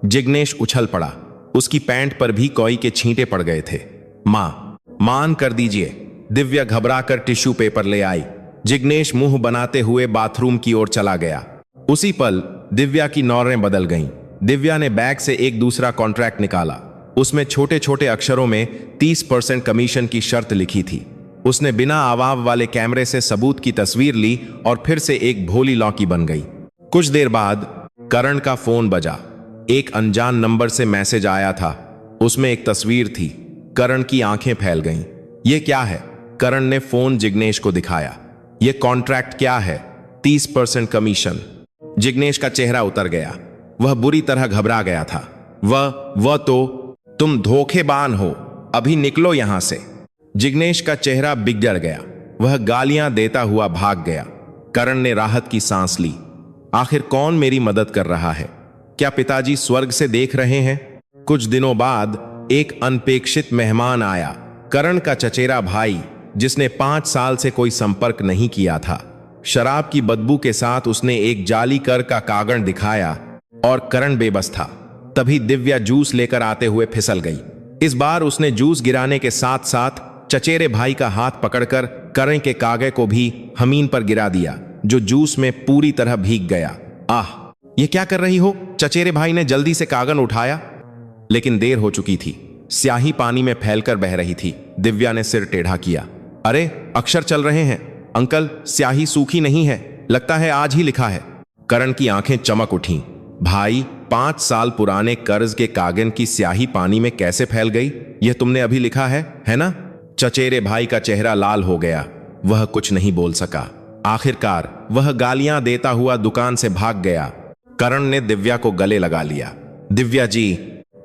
जिग्नेश उछल पड़ा। उसकी पैंट पर भी कौई के छींटे पड़ गए थे। मान कर दीजिए। दिव्या घबराकर टिश्यू पेपर ले आई। जिग्नेश मुंह बनाते हुए बाथरूम की ओर चला गया। उसी पल दिव्या की नौरें बदल गईं। दिव्या ने बैग से एक दूसरा कॉन्ट्रैक्ट निकाला। उसमें छोटे छोटे अक्षरों में 30% कमीशन की शर्त लिखी थी। उसने बिना आवाज वाले कैमरे से सबूत की तस्वीर ली और फिर से एक भोली लौकी बन गई। कुछ देर बाद करण का फोन बजा। एक अनजान नंबर से मैसेज आया था। उसमें एक तस्वीर थी। करण की आंखें फैल गईं। यह क्या है? करण ने फोन जिग्नेश को दिखाया। यह कॉन्ट्रैक्ट क्या है? 30% कमीशन। जिग्नेश का चेहरा उतर गया। वह बुरी तरह घबरा गया था। वह तो तुम धोखेबाज हो, अभी निकलो यहां से। जिग्नेश का चेहरा बिगड़ गया। वह गालियां देता हुआ भाग गया। करण ने राहत की सांस ली। आखिर कौन मेरी मदद कर रहा है? क्या पिताजी स्वर्ग से देख रहे हैं? कुछ दिनों बाद एक अनपेक्षित मेहमान आया। करण का चचेरा भाई, जिसने 5 साल से कोई संपर्क नहीं किया था। शराब की बदबू के साथ उसने एक जाली कर का कागज दिखाया और करण बेबस था। तभी दिव्या जूस लेकर आते हुए फिसल गई। इस बार उसने जूस गिराने के साथ साथ चचेरे भाई का हाथ पकड़कर करण के कागज को भी जमीन पर गिरा दिया, जो जूस में पूरी तरह भीग गया। आह, ये क्या कर रही हो? चचेरे भाई ने जल्दी से कागज उठाया, लेकिन देर हो चुकी थी। स्याही पानी में फैलकर बह रही थी। दिव्या ने सिर टेढ़ा किया। अरे, अक्षर चल रहे हैं अंकल, स्याही सूखी नहीं है, लगता है आज ही लिखा है। करण की आंखें चमक उठीं। भाई, 5 साल पुराने कर्ज के कागज की स्याही पानी में कैसे फैल गई? यह तुमने अभी लिखा है ना? चचेरे भाई का चेहरा लाल हो गया। वह कुछ नहीं बोल सका। आखिरकार वह गालियां देता हुआ दुकान से भाग गया। करण ने दिव्या को गले लगा लिया। दिव्या जी,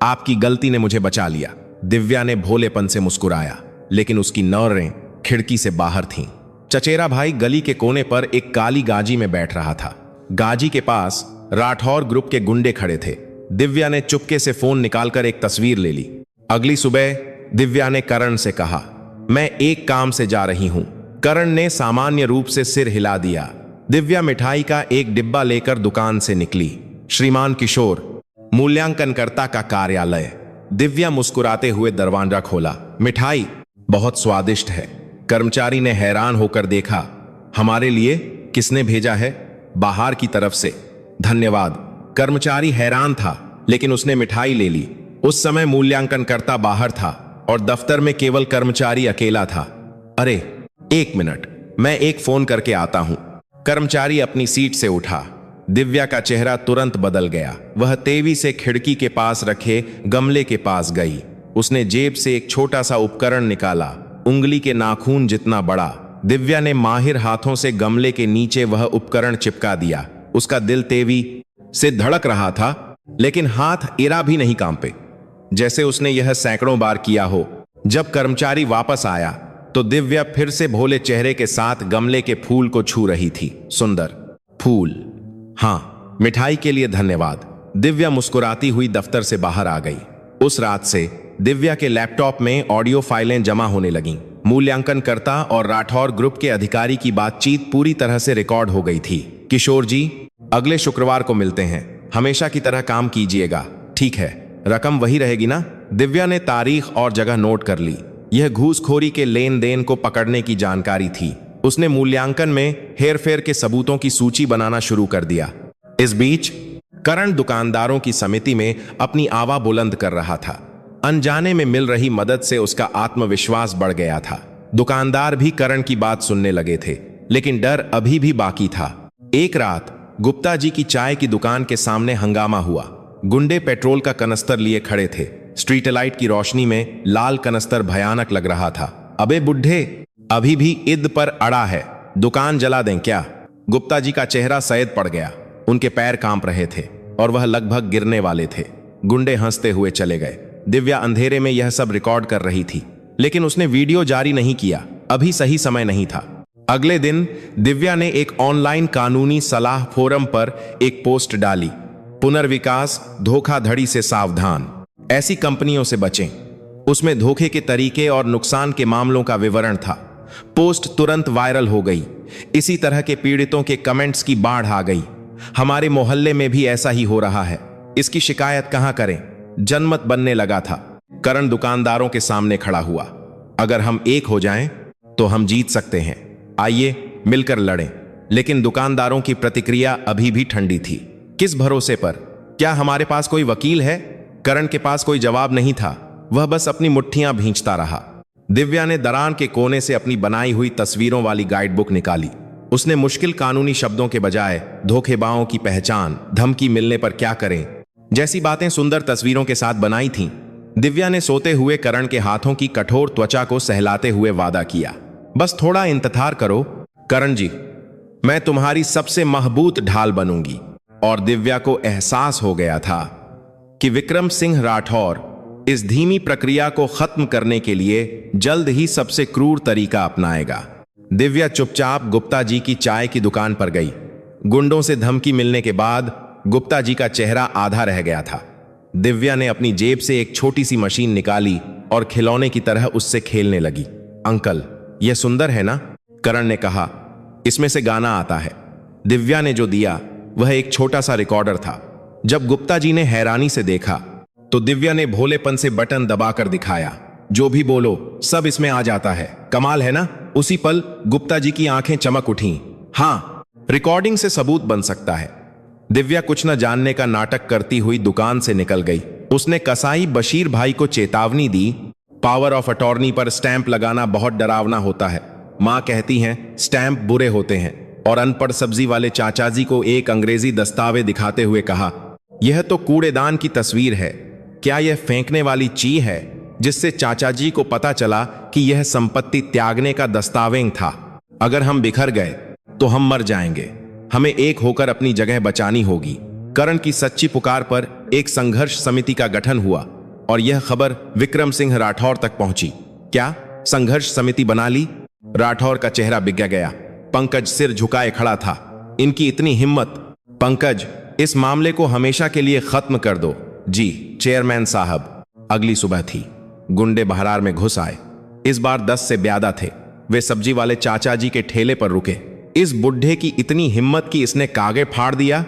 आपकी गलती ने मुझे बचा लिया। दिव्या ने भोलेपन से मुस्कुराया। लेकिन उसकी नौरें खिड़की से बाहर थीं। चचेरा भाई गली के कोने पर एक काली गाजी में बैठ रहा था। गाजी के पास राठौर ग्रुप के गुंडे खड़े थे। दिव्या ने चुपके से फोन निकालकर एक तस्वीर ले ली। अगली सुबह दिव्या ने करण से कहा, मैं एक काम से जा रही हूं। करण ने सामान्य रूप से सिर हिला दिया। दिव्या मिठाई का एक डिब्बा लेकर दुकान से निकली। श्रीमान किशोर, मूल्यांकनकर्ता का कार्यालय। दिव्या मुस्कुराते हुए दरवाजा खोला। मिठाई बहुत स्वादिष्ट है। कर्मचारी ने हैरान होकर देखा। हमारे लिए किसने भेजा है? बाहर की तरफ से। धन्यवाद। कर्मचारी हैरान था, लेकिन उसने मिठाई ले ली। उस समय मूल्यांकनकर्ता बाहर था और दफ्तर में केवल कर्मचारी अकेला था। अरे एक मिनट, मैं एक फोन करके आता हूं। कर्मचारी अपनी सीट से उठा। दिव्या का चेहरा तुरंत बदल गया। वह तेजी से खिड़की के पास रखे गमले के पास गई। उसने जेब से एक छोटा सा उपकरण निकाला, उंगली के नाखून जितना बड़ा। दिव्या ने माहिर हाथों से गमले के नीचे वह उपकरण चिपका दिया। उसका दिल तेजी से धड़क रहा था, लेकिन हाथ इरा भी नहीं कांपे, जैसे उसने यह सैकड़ों बार किया हो। जब कर्मचारी वापस आया तो दिव्या फिर से भोले चेहरे के साथ गमले के फूल को छू रही थी। सुंदर फूल। हाँ, मिठाई के लिए धन्यवाद। दिव्या मुस्कुराती हुई दफ्तर से बाहर आ गई। उस रात से दिव्या के लैपटॉप में ऑडियो फाइलें जमा होने लगीं। मूल्यांकनकर्ता और राठौर ग्रुप के अधिकारी की बातचीत पूरी तरह से रिकॉर्ड हो गई थी। किशोर जी, अगले शुक्रवार को मिलते हैं। हमेशा की तरह काम कीजिएगा। ठीक है, रकम वही रहेगी ना? दिव्या ने तारीख और जगह नोट कर ली। यह घूसखोरी के लेन देन को पकड़ने की जानकारी थी। उसने मूल्यांकन में हेरफेर के सबूतों की सूची बनाना शुरू कर दिया। इस बीच करण दुकानदारों की समिति में अपनी आवाज बुलंद कर रहा था। अनजाने में मिल रही मदद से उसका आत्मविश्वास बढ़ गया था। दुकानदार भी करण की बात सुनने लगे थे, लेकिन डर अभी भी बाकी था। एक रात गुप्ता जी की चाय की दुकान के सामने हंगामा हुआ। गुंडे पेट्रोल का कनस्तर लिए खड़े थे। स्ट्रीट लाइट की रोशनी में लाल कनस्तर भयानक लग रहा था। अबे बुढ़े, अभी भी ईद पर अड़ा है, दुकान जला दें क्या? गुप्ता जी का चेहरा सैद पड़ गया। उनके पैर कांप रहे थे और वह लगभग गिरने वाले थे। गुंडे हंसते हुए चले गए। दिव्या अंधेरे में यह सब रिकॉर्ड कर रही थी, लेकिन उसने वीडियो जारी नहीं किया। अभी सही समय नहीं था। अगले दिन दिव्या ने एक ऑनलाइन कानूनी सलाह फोरम पर एक पोस्ट डाली। पुनर्विकास धोखाधड़ी से सावधान, ऐसी कंपनियों से बचें। उसमें धोखे के तरीके और नुकसान के मामलों का विवरण था। पोस्ट तुरंत वायरल हो गई। इसी तरह के पीड़ितों के कमेंट्स की बाढ़ आ गई। हमारे मोहल्ले में भी ऐसा ही हो रहा है, इसकी शिकायत कहां करें? जनमत बनने लगा था। करण दुकानदारों के सामने खड़ा हुआ। अगर हम एक हो जाएं तो हम जीत सकते हैं। आइए मिलकर लड़ें। लेकिन दुकानदारों की प्रतिक्रिया अभी भी ठंडी थी। किस भरोसे पर? क्या हमारे पास कोई वकील है? करण के पास कोई जवाब नहीं था। वह बस अपनी मुट्ठियां भींचता रहा। दिव्या ने दरान के कोने से अपनी बनाई हुई तस्वीरों वाली गाइड बुक निकाली। उसने मुश्किल कानूनी शब्दों के बजाय धोखेबाजों की पहचान, धमकी मिलने पर क्या करें जैसी बातें सुंदर तस्वीरों के साथ बनाई थीं। दिव्या ने सोते हुए करण के हाथों की कठोर त्वचा को सहलाते हुए वादा किया, बस थोड़ा इंतजार करो करण जी, मैं तुम्हारी सबसे महबूत ढाल बनूंगी। और दिव्या को एहसास हो गया था कि विक्रम सिंह राठौर इस धीमी प्रक्रिया को खत्म करने के लिए जल्द ही सबसे क्रूर तरीका अपनाएगा। दिव्या चुपचाप गुप्ता जी की चाय की दुकान पर गई। गुंडों से धमकी मिलने के बाद गुप्ता जी का चेहरा आधा रह गया था। दिव्या ने अपनी जेब से एक छोटी सी मशीन निकाली और खिलौने की तरह उससे खेलने लगी। अंकल, यह सुंदर है ना? करण ने कहा, इसमें से गाना आता है। दिव्या ने जो दिया वह एक छोटा सा रिकॉर्डर था। जब गुप्ता जी ने हैरानी से देखा तो दिव्या ने भोलेपन से बटन दबाकर दिखाया। जो भी बोलो सब इसमें आ जाता है। कमाल है ना? उसी पल गुप्ता जी की आंखें चमक उठीं। हाँ, रिकॉर्डिंग से सबूत बन सकता है। दिव्या कुछ न जानने का नाटक करती हुई दुकान से निकल गई। उसने कसाई बशीर भाई को चेतावनी दी, पावर ऑफ अटॉर्नी पर स्टैंप लगाना बहुत डरावना होता है। मां कहती हैं स्टैंप बुरे होते हैं। और अनपढ़ सब्जी वाले चाचा जी को एक अंग्रेजी दस्तावेज दिखाते हुए कहा, यह तो कूड़ेदान की तस्वीर है। क्या यह फेंकने वाली चीज है? जिससे चाचा जी को पता चला कि यह संपत्ति त्यागने का दस्तावेज था। अगर हम बिखर गए तो हम मर जाएंगे। हमें एक होकर अपनी जगह बचानी होगी। करण की सच्ची पुकार पर एक संघर्ष समिति का गठन हुआ और यह खबर विक्रम सिंह राठौर तक पहुंची। क्या संघर्ष समिति बना ली। राठौर का चेहरा बिगड़ गया। पंकज सिर झुकाए खड़ा था। इनकी इतनी हिम्मत। पंकज, इस मामले को हमेशा के लिए खत्म कर दो। जी चेयरमैन साहब। अगली सुबह थी। गुंडे बहरार में घुस आए। इस बार 10 से ज्यादा थे। वे सब्जी वाले चाचा जी के ठेले पर रुके। इस बुढ़े की इतनी हिम्मत कि इसने कागे फाड़ दिया।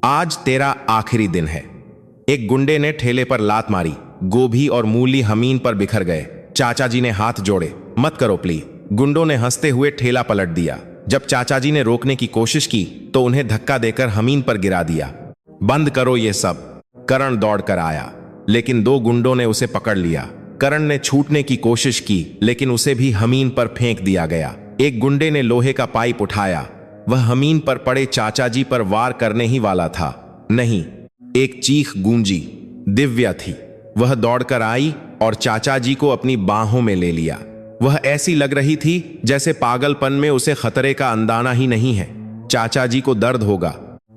आज तेरा आखिरी दिन है। एक गुंडे ने ठेले पर लात मारी। गोभी और मूली जमीन पर बिखर गए। चाचा जी ने हाथ जोड़े। मत करो प्लीज। गुंडों ने हंसते हुए ठेला पलट दिया। जब चाचा जी ने रोकने की कोशिश की तो उन्हें धक्का देकर जमीन पर गिरा दिया। बंद करो ये सब। करण दौड़कर आया, लेकिन 2 गुंडों ने उसे पकड़ लिया। करण ने छूटने की कोशिश की, लेकिन उसे भी जमीन पर फेंक दिया गया। एक गुंडे ने लोहे का पाइप उठाया। वह जमीन पर पड़े चाचा जी पर वार करने ही वाला था। नहीं, एक चीख गूंजी। दिव्या थी। वह दौड़कर आई और चाचा जी को अपनी बाहों में ले लिया। वह ऐसी लग रही थी जैसे पागलपन में उसे खतरे का अंदाना ही नहीं है। चाचा जी को दर्द होगा।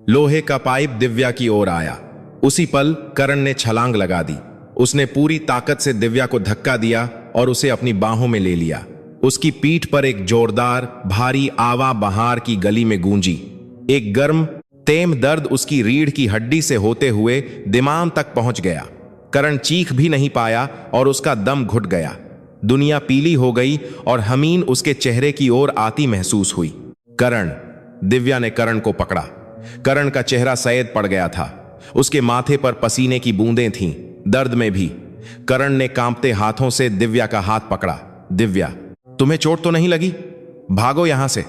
लोहे का पाइप दिव्या की ओर आया। उसी पल करण ने छलांग लगा दी। उसने पूरी ताकत से दिव्या को धक्का दिया और उसे अपनी बाहों में ले लिया। उसकी पीठ पर एक जोरदार भारी आवा बहार की गली में गूंजी। एक गर्म तेम दर्द उसकी रीढ़ की हड्डी से होते हुए दिमाग तक पहुंच गया। करण चीख भी नहीं पाया और उसका दम घुट गया। दुनिया पीली हो गई और जमीन उसके चेहरे की ओर आती महसूस हुई। करण। दिव्या ने करण को पकड़ा। करण का चेहरा सफेद पड़ गया था। उसके माथे पर पसीने की बूंदें थीं, दर्द में भी। करण ने कांपते हाथों से दिव्या का हाथ पकड़ा। दिव्या, तुम्हें चोट तो नहीं लगी? भागो यहां से।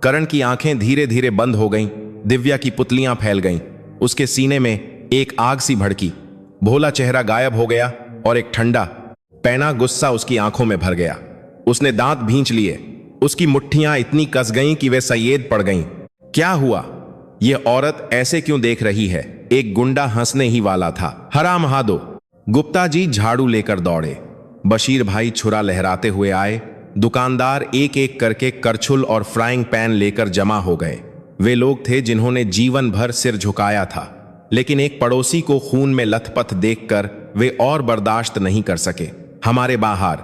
करण की आंखें धीरे धीरे बंद हो गईं। दिव्या की पुतलियां फैल गईं। उसके सीने में एक आग सी भड़की। भोला चेहरा गायब हो गया और एक ठंडा पैना गुस्सा उसकी आंखों में भर गया। उसने दांत भींच लिए। उसकी मुट्ठियां इतनी कस गईं कि वे सयेद पड़ गईं। क्या हुआ? यह औरत ऐसे क्यों देख रही है? एक गुंडा हंसने ही वाला था। हराम हादो। गुप्ता जी झाड़ू लेकर दौड़े। बशीर भाई छुरा लहराते हुए आए। दुकानदार एक एक करके करछुल और फ्राइंग पैन लेकर जमा हो गए। वे लोग थे जिन्होंने जीवन भर सिर झुकाया था, लेकिन एक पड़ोसी को खून में लथपथ देखकर वे और बर्दाश्त नहीं कर सके। हमारे बाहर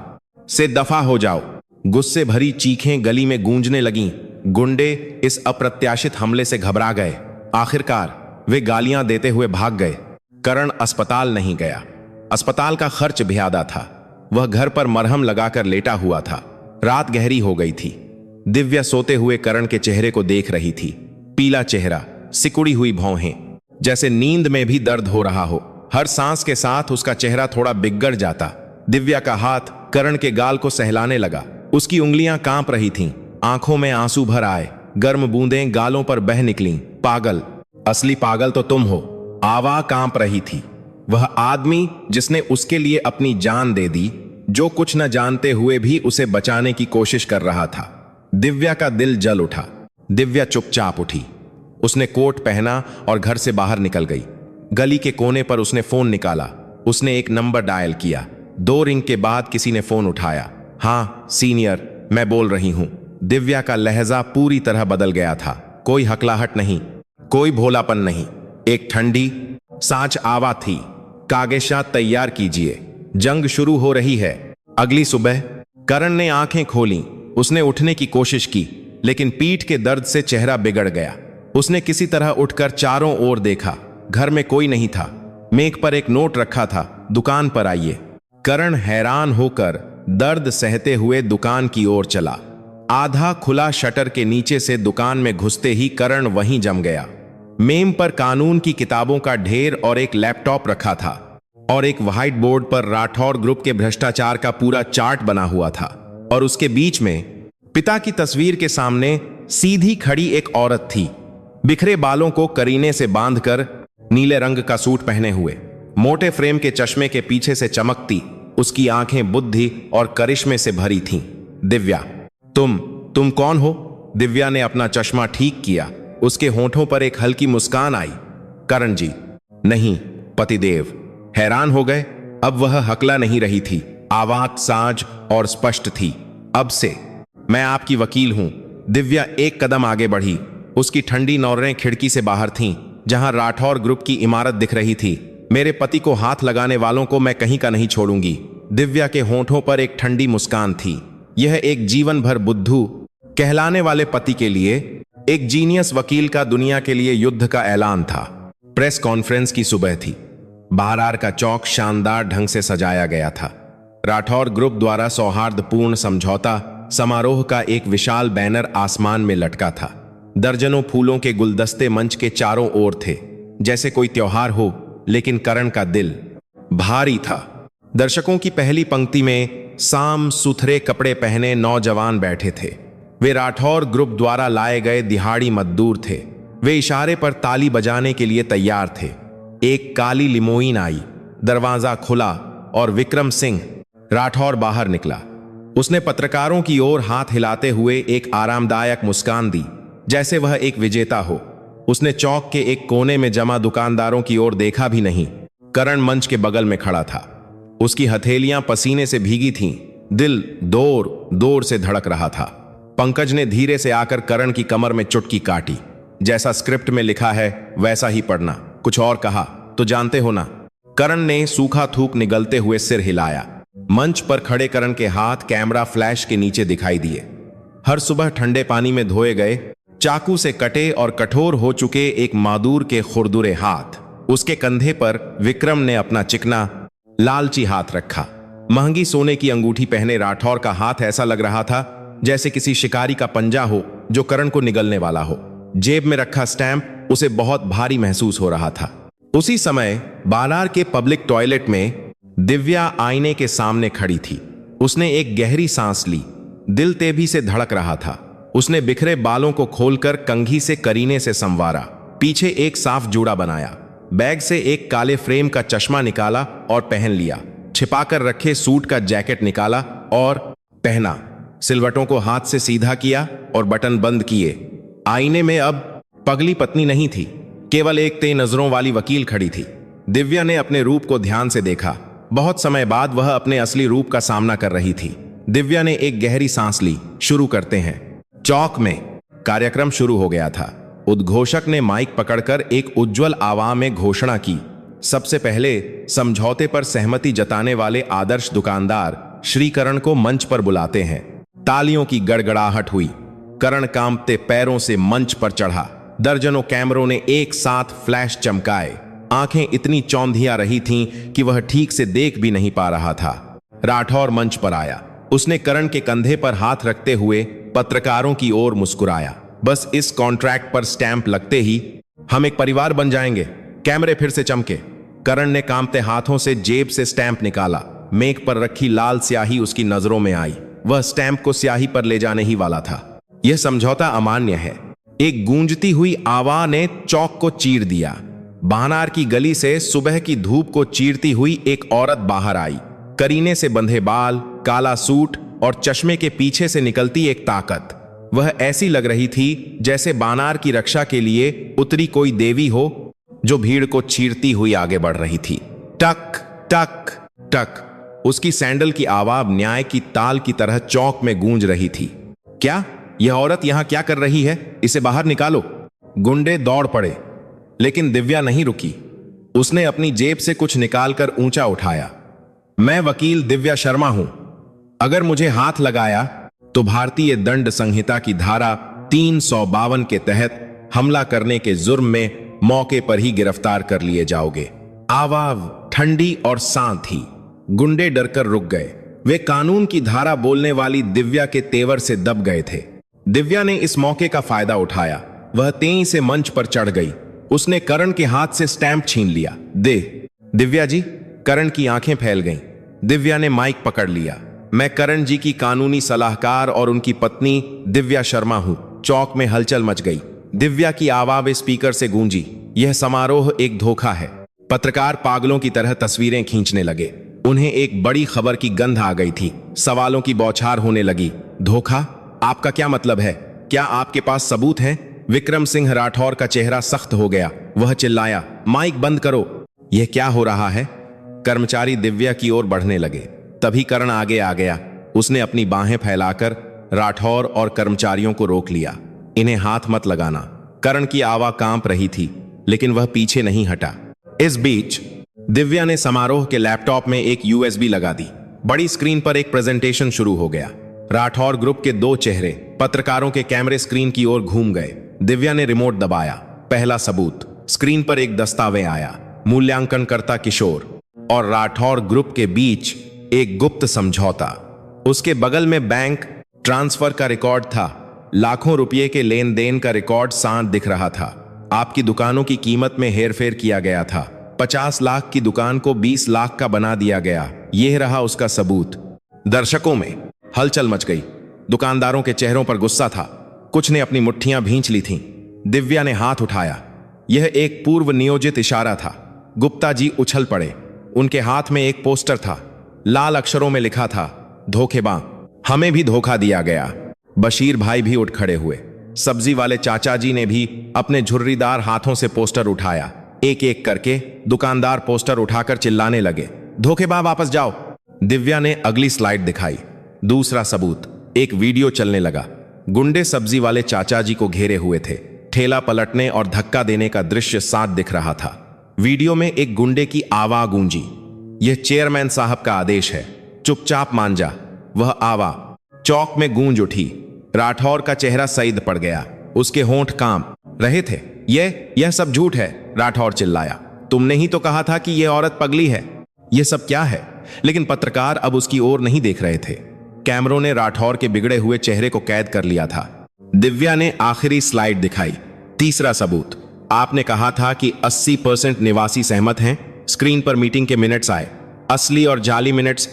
से दफा हो जाओ। गुस्से भरी चीखें गली में गूंजने लगीं। गुंडे इस अप्रत्याशित हमले से घबरा गए। आखिरकार वे गालियां देते हुए भाग गए। करण अस्पताल नहीं गया। अस्पताल का खर्च ज्यादा था। वह घर पर मरहम लगाकर लेटा हुआ था। रात गहरी हो गई थी। दिव्या सोते हुए करण के चेहरे को देख रही थी। पीला चेहरा, सिकुड़ी हुई भौहें, जैसे नींद में भी दर्द हो रहा हो। हर सांस के साथ उसका चेहरा थोड़ा बिगड़ जाता। दिव्या का हाथ करण के गाल को सहलाने लगा। उसकी उंगलियां कांप रही थीं। आंखों में आंसू भर आए। गर्म बूंदें गालों पर बह निकलीं। पागल, असली पागल तो तुम हो। आवा कांप रही थी। वह आदमी जिसने उसके लिए अपनी जान दे दी, जो कुछ न जानते हुए भी उसे बचाने की कोशिश कर रहा था। दिव्या का दिल जल उठा। दिव्या चुपचाप उठी। उसने कोट पहना और घर से बाहर निकल गई। गली के कोने पर उसने फोन निकाला। उसने एक नंबर डायल किया। 2 रिंग के बाद किसी ने फोन उठाया। हाँ सीनियर, मैं बोल रही हूं। दिव्या का लहजा पूरी तरह बदल गया था। कोई हकलाहट नहीं, कोई भोलापन नहीं, एक ठंडी सांच आवा थी। कागेशा तैयार कीजिए, जंग शुरू हो रही है। अगली सुबह करण ने आंखें खोलीं। उसने उठने की कोशिश की, लेकिन पीठ के दर्द से चेहरा बिगड़ गया। उसने किसी तरह उठकर चारों ओर देखा। घर में कोई नहीं था। मेज पर एक नोट रखा था, दुकान पर आइए। करण हैरान होकर दर्द सहते हुए दुकान की ओर चला। आधा खुला शटर के नीचे से दुकान में घुसते ही करण वहीं जम गया। मेम पर कानून की किताबों का ढेर और एक लैपटॉप रखा था, और एक व्हाइट बोर्ड पर राठौर ग्रुप के भ्रष्टाचार का पूरा चार्ट बना हुआ था। और उसके बीच में पिता की तस्वीर के सामने सीधी खड़ी एक औरत थी, बिखरे बालों को करीने से बांधकर, नीले रंग का सूट पहने हुए। मोटे फ्रेम के चश्मे के पीछे से चमकती उसकी आंखें बुद्धि और करिश्मे से भरी थीं। दिव्या, तुम कौन हो? दिव्या ने अपना चश्मा ठीक किया। उसके होठों पर एक हल्की मुस्कान आई। करण जी। नहीं, पतिदेव। हैरान हो गए। अब वह हकला नहीं रही थी। आवाज साज और स्पष्ट थी। अब से मैं आपकी वकील हूं। दिव्या एक कदम आगे बढ़ी। उसकी ठंडी नौरें खिड़की से बाहर थीं, जहां राठौर ग्रुप की इमारत दिख रही थी। मेरे पति को हाथ लगाने वालों को मैं कहीं का नहीं छोड़ूंगी। दिव्या के होठों पर एक ठंडी मुस्कान थी। यह एक जीवन भर बुद्धू कहलाने वाले पति के लिए एक जीनियस वकील का दुनिया के लिए युद्ध का ऐलान था। प्रेस कॉन्फ्रेंस की सुबह थी। बहरार का चौक शानदार ढंग से सजाया गया था। राठौर ग्रुप द्वारा सौहार्दपूर्ण समझौता समारोह का एक विशाल बैनर आसमान में लटका था। दर्जनों फूलों के गुलदस्ते मंच के चारों ओर थे, जैसे कोई त्योहार हो, लेकिन करण का दिल भारी था। दर्शकों की पहली पंक्ति में साम सुथरे कपड़े पहने नौजवान बैठे थे। वे राठौर ग्रुप द्वारा लाए गए दिहाड़ी मजदूर थे। वे इशारे पर ताली बजाने के लिए तैयार थे। एक काली लिमोइन आई, दरवाजा खुला और विक्रम सिंह राठौर बाहर निकला। उसने पत्रकारों की ओर हाथ हिलाते हुए एक आरामदायक मुस्कान दी, जैसे वह एक विजेता हो। उसने चौक के एक कोने में जमा दुकानदारों की ओर देखा भी नहीं। करण मंच के बगल में खड़ा था। उसकी हथेलियां पसीने से भीगी थीं। दिल जोर जोर से धड़क रहा था। पंकज ने धीरे से आकर करण की कमर में चुटकी काटी। जैसा स्क्रिप्ट में लिखा है वैसा ही पढ़ना। कुछ और कहा तो जानते हो ना। करण ने सूखा थूक निगलते हुए सिर हिलाया। मंच पर खड़े करण के हाथ कैमरा फ्लैश के नीचे दिखाई दिए। हर सुबह ठंडे पानी में धोए गए, चाकू से कटे और कठोर हो चुके एक मादूर के खुरदुरे हाथ। उसके कंधे पर विक्रम ने अपना चिकना लालची हाथ रखा। महंगी सोने की अंगूठी पहने राठौर का हाथ ऐसा लग रहा था जैसे किसी शिकारी का पंजा हो जो करण को निगलने वाला हो। जेब में रखा स्टैंप उसे बहुत भारी महसूस हो रहा था। उसी समय बालार के पब्लिक टॉयलेट में दिव्या आईने के सामने खड़ी थी। उसने एक गहरी सांस ली। दिल तेजी से धड़क रहा था। उसने बिखरे बालों को खोलकर कंघी से करीने से संवारा। पीछे एक साफ जूड़ा बनाया। बैग से एक काले फ्रेम का चश्मा निकाला और पहन लिया। छिपाकर रखे सूट का जैकेट निकाला और पहना। सिलवटों को हाथ से सीधा किया और बटन बंद किए। आईने में अब पगली पत्नी नहीं थी, केवल एक तेज नजरों वाली वकील खड़ी थी। दिव्या ने अपने रूप को ध्यान से देखा। बहुत समय बाद वह अपने असली रूप का सामना कर रही थी। दिव्या ने एक गहरी सांस ली। शुरू करते हैं। चौक में कार्यक्रम शुरू हो गया था। उद्घोषक ने माइक पकड़कर एक उज्जवल आवाज में घोषणा की। सबसे पहले समझौते पर सहमति जताने वाले आदर्श दुकानदार श्री करण को मंच पर बुलाते हैं। तालियों की गड़गड़ाहट हुई। करण कांपते पैरों से मंच पर चढ़ा। दर्जनों कैमरों ने एक साथ फ्लैश चमकाए। आंखें इतनी चौंधिया रही थीं कि वह ठीक से देख भी नहीं पा रहा था। राठौर मंच पर आया। उसने करण के कंधे पर हाथ रखते हुए पत्रकारों की ओर मुस्कुराया। बस इस कॉन्ट्रैक्ट पर स्टैंप लगते ही हम एक परिवार बन जाएंगे। कैमरे फिर से चमके। करण ने कांपते हाथों से जेब से स्टैंप निकाला। मेज पर रखी लाल स्याही उसकी नजरों में आई। वह स्टैंप को स्याही पर ले जाने ही वाला था। यह समझौता अमान्य है। एक गूंजती हुई आवाज ने चौक को चीर दिया। बानार की गली से सुबह की धूप को चीरती हुई एक औरत बाहर आई। करीने से बंधे बाल, काला सूट और चश्मे के पीछे से निकलती एक ताकत। वह ऐसी लग रही थी जैसे बानार की रक्षा के लिए उतरी कोई देवी हो जो भीड़ को चीरती हुई आगे बढ़ रही थी। टक टक टक। उसकी सैंडल की आवाज न्याय की ताल की तरह चौक में गूंज रही थी। क्या यह औरत यहां क्या कर रही है? इसे बाहर निकालो। गुंडे दौड़ पड़े, लेकिन दिव्या नहीं रुकी। उसने अपनी जेब से कुछ निकालकर ऊंचा उठाया। मैं वकील दिव्या शर्मा हूं। अगर मुझे हाथ लगाया तो भारतीय दंड संहिता की धारा 352 के तहत हमला करने के जुर्म में मौके पर ही गिरफ्तार कर लिए जाओगे। आवाज ठंडी और शांत थी। गुंडे डरकर रुक गए। वे कानून की धारा बोलने वाली दिव्या के तेवर से दब गए थे। दिव्या ने इस मौके का फायदा उठाया। वह तेजी से मंच पर चढ़ गई। उसने करण के हाथ से स्टैंप छीन लिया। दे दिव्या जी। करण की आंखें फैल गईं। दिव्या ने माइक पकड़ लिया। मैं करण जी की कानूनी सलाहकार और उनकी पत्नी दिव्या शर्मा हूं। चौक में हलचल मच गई। दिव्या की आवाज स्पीकर से गूंजी। यह समारोह एक धोखा है। पत्रकार पागलों की तरह तस्वीरें खींचने लगे। उन्हें एक बड़ी खबर की गंध आ गई थी। सवालों की बौछार होने लगी। धोखा? आपका क्या मतलब है? क्या आपके पास सबूत हैं? विक्रम सिंह राठौर का चेहरा सख्त हो गया। वह चिल्लाया, माइक बंद करो। यह क्या हो रहा है? कर्मचारी दिव्या की ओर बढ़ने लगे। तभी करण आगे आ गया। उसने अपनी बाहें फैलाकर राठौर और कर्मचारियों को रोक लिया। इन्हें हाथ मत लगाना। करण की आवाज कांप रही थी, लेकिन वह पीछे नहीं हटा। इस बीच दिव्या ने समारोह के लैपटॉप में एक USB लगा दी। बड़ी स्क्रीन पर एक प्रेजेंटेशन शुरू हो गया। राठौर ग्रुप के दो चेहरे पत्रकारों के कैमरे स्क्रीन की ओर घूम गए। दिव्या ने रिमोट दबाया। पहला सबूत। स्क्रीन पर एक दस्तावेज आया। मूल्यांकनकर्ता किशोर और राठौर ग्रुप के बीच एक गुप्त समझौता। उसके बगल में बैंक ट्रांसफर का रिकॉर्ड था। लाखों रुपए के लेन देन का रिकॉर्ड साथ दिख रहा था। आपकी दुकानों की कीमत में हेरफेर किया गया था। 50 लाख की दुकान को 20 लाख का बना दिया गया। यह रहा उसका सबूत। दर्शकों में हलचल मच गई। दुकानदारों के चेहरों पर गुस्सा था। कुछ ने अपनी मुट्ठियां भींच ली थीं। दिव्या ने हाथ उठाया। यह एक पूर्व नियोजित इशारा था। गुप्ता जी उछल पड़े। उनके हाथ में एक पोस्टर था। लाल अक्षरों में लिखा था, धोखेबाज, हमें भी धोखा दिया गया। बशीर भाई भी उठ खड़े हुए। सब्जी वाले चाचा जी ने भी अपने झुर्रीदार हाथों से पोस्टर उठाया। एक एक करके दुकानदार पोस्टर उठाकर चिल्लाने लगे, धोखेबाज वापस जाओ। दिव्या ने अगली स्लाइड दिखाई। दूसरा सबूत। एक वीडियो चलने लगा। गुंडे सब्जी वाले चाचा जी को घेरे हुए थे। ठेला पलटने और धक्का देने का दृश्य साफ दिख रहा था। वीडियो में एक गुंडे की आवाज गूंजी, यह चेयरमैन साहब का आदेश है, चुपचाप मान जा। वह आवाज चौक में गूंज उठी। राठौर का चेहरा सईद पड़ गया। उसके होंठ कांप रहे थे। यह सब झूठ है, राठौर चिल्लाया। तुमने ही तो कहा था कि यह औरत पगली है। यह सब क्या है? लेकिन पत्रकार अब उसकी ओर नहीं देख रहे थे। कैमरों ने राठौर के बिगड़े हुए चेहरे को कैद कर लिया था। दिव्या ने आखिरी स्लाइड दिखाई। तीसरा सबूत। आपने कहा था कि 80% निवासी सहमत हैं। स्क्रीन पर मीटिंग के मिनट्स आए। असली और जाली मिनट्स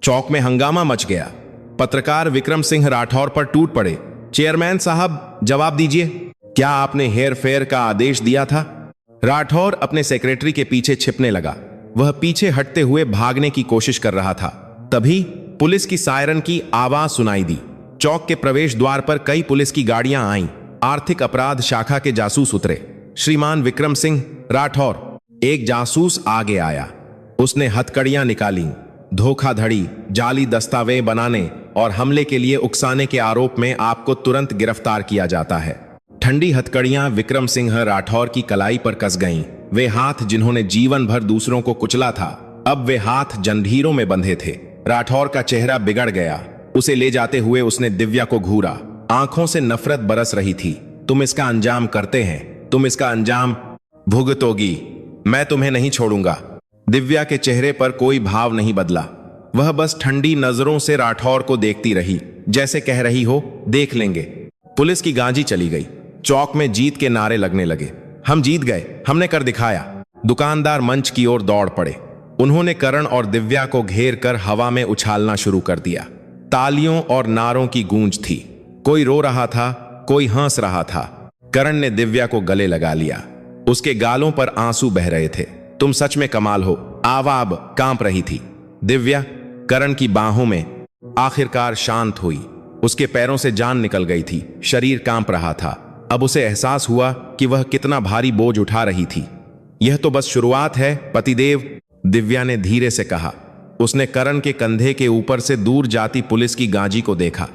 चौक में हंगामा मच गया। पत्रकार विक्रम सिंह राठौर पर टूट पड़े। चेयरमैन साहब, जवाब दीजिए, क्या आपने हेर फेर का आदेश दिया था? राठौर अपने सेक्रेटरी के पीछे छिपने लगा। वह पीछे हटते हुए भागने की कोशिश कर रहा था। तभी पुलिस की सायरन की आवाज सुनाई दी। चौक के प्रवेश द्वार पर कई पुलिस की गाड़ियां आईं। आर्थिक अपराध शाखा के जासूस उतरे। श्रीमान विक्रम सिंह राठौर। एक जासूस आगे आया। उसने हथकड़ियां निकाली। धोखाधड़ी, जाली दस्तावेज बनाने और हमले के लिए उकसाने के आरोप में आपको तुरंत गिरफ्तार किया जाता है। ठंडी हथकड़ियां विक्रम सिंह राठौर की कलाई पर कस गईं। वे हाथ जिन्होंने जीवन भर दूसरों को कुचला था, अब वे हाथ जंजीरों में बंधे थे। राठौर का चेहरा बिगड़ गया। उसे ले जाते हुए उसने दिव्या को घूरा। आंखों से नफरत बरस रही थी। तुम इसका अंजाम करते हैं, तुम इसका अंजाम भुगतोगी। मैं तुम्हें नहीं छोड़ूंगा। दिव्या के चेहरे पर कोई भाव नहीं बदला। वह बस ठंडी नजरों से राठौर को देखती रही, जैसे कह रही हो, देख लेंगे। पुलिस की गांजी चली गई। चौक में जीत के नारे लगने लगे। हम जीत गए, हमने कर दिखाया। दुकानदार मंच की ओर दौड़ पड़े। उन्होंने करण और दिव्या को घेर कर हवा में उछालना शुरू कर दिया। तालियों और नारों की गूंज थी। कोई रो रहा था, कोई हंस रहा था। करण ने दिव्या को गले लगा लिया। उसके गालों पर आंसू बह रहे थे। तुम सच में कमाल हो। आवाज कांप रही थी। दिव्या करण की बाहों में आखिरकार शांत हुई। उसके पैरों से जान निकल गई थी। शरीर कांप रहा था। अब उसे एहसास हुआ कि वह कितना भारी बोझ उठा रही थी। यह तो बस शुरुआत है पतिदेव, दिव्या ने धीरे से कहा। उसने करण के कंधे के ऊपर से दूर जाती पुलिस की गांजी को देखा।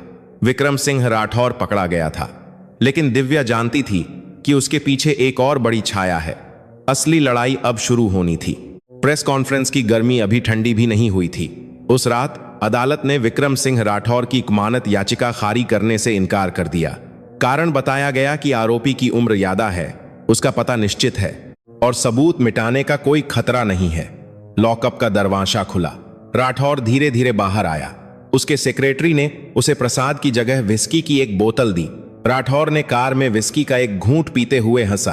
विक्रम सिंह राठौर पकड़ा गया था, लेकिन दिव्या जानती थी कि उसके पीछे एक और बड़ी छाया है। असली लड़ाई अब शुरू होनी थी। प्रेस कॉन्फ्रेंस की गर्मी अभी ठंडी भी नहीं हुई थी। उस रात अदालत ने विक्रम सिंह राठौर की जमानत याचिका खारिज करने से इनकार कर दिया। कारण बताया गया कि आरोपी की उम्र ज्यादा है, उसका पता निश्चित है और सबूत मिटाने का कोई खतरा नहीं है। लॉकअप का दरवाजा खुला। राठौर धीरे धीरे बाहर आया। उसके सेक्रेटरी ने उसे प्रसाद की जगह विस्की की एक बोतल दी। राठौर ने कार में विस्की का एक घूंट पीते हुए हंसा।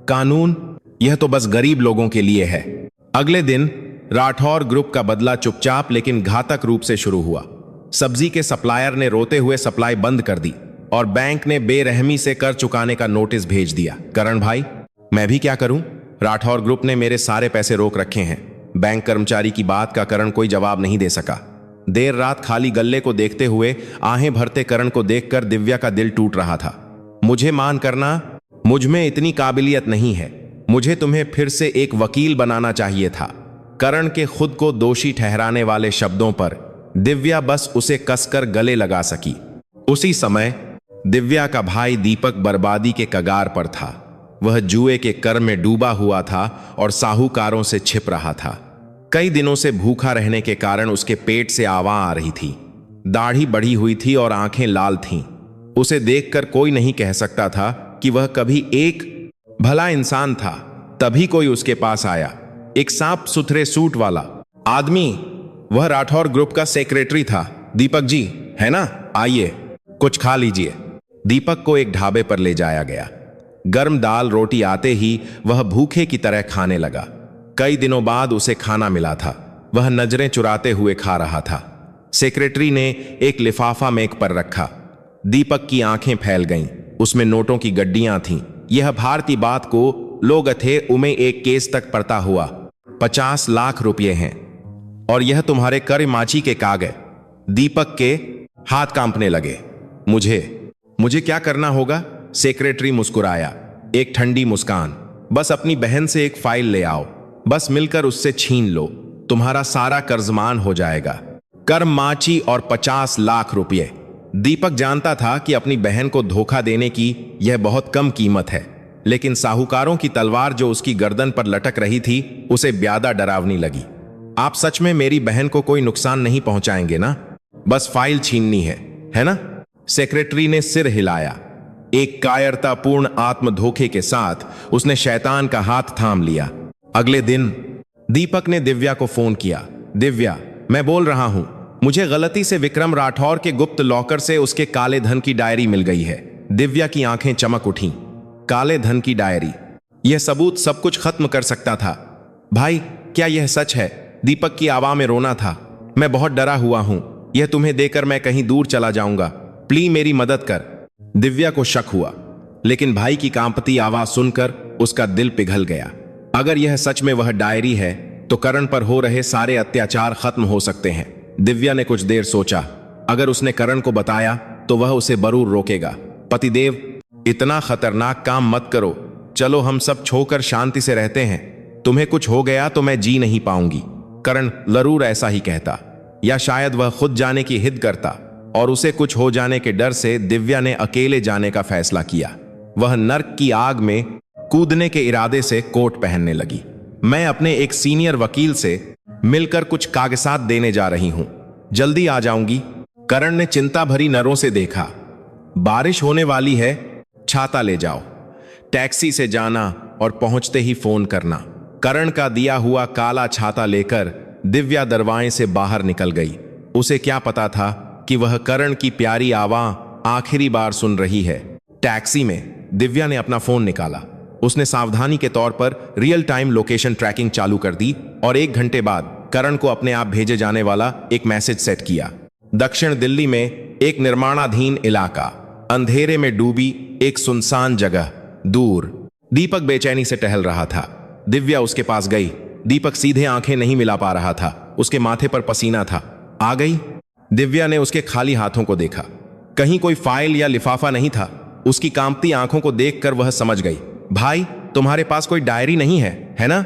कानून, यह तो बस गरीब लोगों के लिए है। अगले दिन राठौर ग्रुप का बदला चुपचाप लेकिन घातक रूप से शुरू हुआ। सब्जी के सप्लायर ने रोते हुए सप्लाई बंद कर दी और बैंक ने बेरहमी से कर चुकाने का नोटिस भेज दिया। करण भाई, मैं भी क्या करूं? राठौर ग्रुप ने मेरे सारे पैसे रोक रखे हैं। बैंक कर्मचारी की बात का करण कोई जवाब नहीं दे सका। देर रात खाली गल्ले को देखते हुए आहें भरते करण को देखकर दिव्या का दिल टूट रहा था। मुझे मान करना, मुझ में इतनी काबिलियत नहीं है। मुझे तुम्हें फिर से एक वकील बनाना चाहिए था। करण के खुद को दोषी ठहराने वाले शब्दों पर दिव्या बस उसे कसकर गले लगा सकी। उसी समय दिव्या का भाई दीपक बर्बादी के कगार पर था। वह जुए के कर में डूबा हुआ था और साहूकारों से छिप रहा था। कई दिनों से भूखा रहने के कारण उसके पेट से आवा आ रही थी। दाढ़ी बढ़ी हुई थी और आंखें लाल थीं। उसे देखकर कोई नहीं कह सकता था कि वह कभी एक भला इंसान था। तभी कोई उसके पास आया, एक साफ सुथरे सूट वाला आदमी। वह राठौर ग्रुप का सेक्रेटरी था। दीपक जी है ना, आइए कुछ खा लीजिए। दीपक को एक ढाबे पर ले जाया गया। गर्म दाल रोटी आते ही वह भूखे की तरह खाने लगा। कई दिनों बाद उसे खाना मिला था। वह नजरें चुराते हुए खा रहा था। सेक्रेटरी ने एक लिफाफा मेज पर रखा। दीपक की आंखें फैल गईं। उसमें नोटों की गड्डियां थीं। यह भारतीय बात को लोग थे उमें एक केस तक पड़ता हुआ 50 लाख रुपए हैं, और यह तुम्हारे कर माची के कागज। दीपक के हाथ कांपने लगे। मुझे क्या करना होगा? सेक्रेटरी मुस्कुराया, एक ठंडी मुस्कान। बस अपनी बहन से एक फाइल ले आओ, बस मिलकर उससे छीन लो, तुम्हारा सारा कर्जमान हो जाएगा। कर माची और 50 लाख रुपए। दीपक जानता था कि अपनी बहन को धोखा देने की यह बहुत कम कीमत है, लेकिन साहूकारों की तलवार जो उसकी गर्दन पर लटक रही थी उसे ज्यादा डरावनी लगी। आप सच में मेरी बहन को कोई नुकसान नहीं पहुंचाएंगे ना? बस फाइल छीननी है ना? सेक्रेटरी ने सिर हिलाया। एक कायरतापूर्ण आत्म धोखे के साथ उसने शैतान का हाथ थाम लिया। अगले दिन दीपक ने दिव्या को फोन किया। दिव्या, मैं बोल रहा हूं, मुझे गलती से विक्रम राठौर के गुप्त लॉकर से उसके काले धन की डायरी मिल गई है। दिव्या की आंखें चमक उठीं। काले धन की डायरी, यह सबूत सब कुछ खत्म कर सकता था। भाई, क्या यह सच है? दीपक की आवाज में रोना था। मैं बहुत डरा हुआ हूं। यह तुम्हें देकर मैं कहीं दूर चला जाऊंगा। प्लीज मेरी मदद कर। दिव्या को शक हुआ, लेकिन भाई की कांपती आवाज सुनकर उसका दिल पिघल गया। अगर यह सच में वह डायरी है तो करण पर हो रहे सारे अत्याचार खत्म हो सकते हैं। दिव्या ने कुछ देर सोचा। अगर उसने करण को बताया तो वह उसे जरूर रोकेगा। पतिदेव, इतना खतरनाक काम मत करो। चलो हम सब छोकर शांति से रहते हैं। तुम्हें कुछ हो गया तो मैं जी नहीं पाऊंगी। करण जरूर ऐसा ही कहता, या शायद वह खुद जाने की हिद करता, और उसे कुछ हो जाने के डर से दिव्या ने अकेले जाने का फैसला किया। वह नर्क की आग में कूदने के इरादे से कोट पहनने लगी। मैं अपने एक सीनियर वकील से मिलकर कुछ कागजात देने जा रही हूं, जल्दी आ जाऊंगी। करण ने चिंता भरी नरों से देखा। बारिश होने वाली है, छाता ले जाओ। टैक्सी से जाना और पहुंचते ही फोन करना। करण का दिया हुआ काला छाता लेकर दिव्या दरवाजे से बाहर निकल गई। उसे क्या पता था कि वह करण की प्यारी आवाज आखिरी बार सुन रही है। टैक्सी में दिव्या ने अपना फोन निकाला। उसने सावधानी के तौर पर रियल टाइम लोकेशन ट्रैकिंग चालू कर दी और 1 घंटे बाद करण को अपने आप भेजे जाने वाला एक मैसेज सेट किया। दक्षिण दिल्ली में एक निर्माणाधीन इलाका, अंधेरे में डूबी एक सुनसान जगह, दूर। दीपक बेचैनी से टहल रहा था। दिव्या उसके पास गई। दीपक सीधे आंखें नहीं मिला पा रहा था। उसके माथे पर पसीना था। आ गई? दिव्या ने उसके खाली हाथों को देखा। कहीं कोई फाइल या लिफाफा नहीं था। उसकी कांपती आंखों को देखकर वह समझ गई। भाई, तुम्हारे पास कोई डायरी नहीं है ना?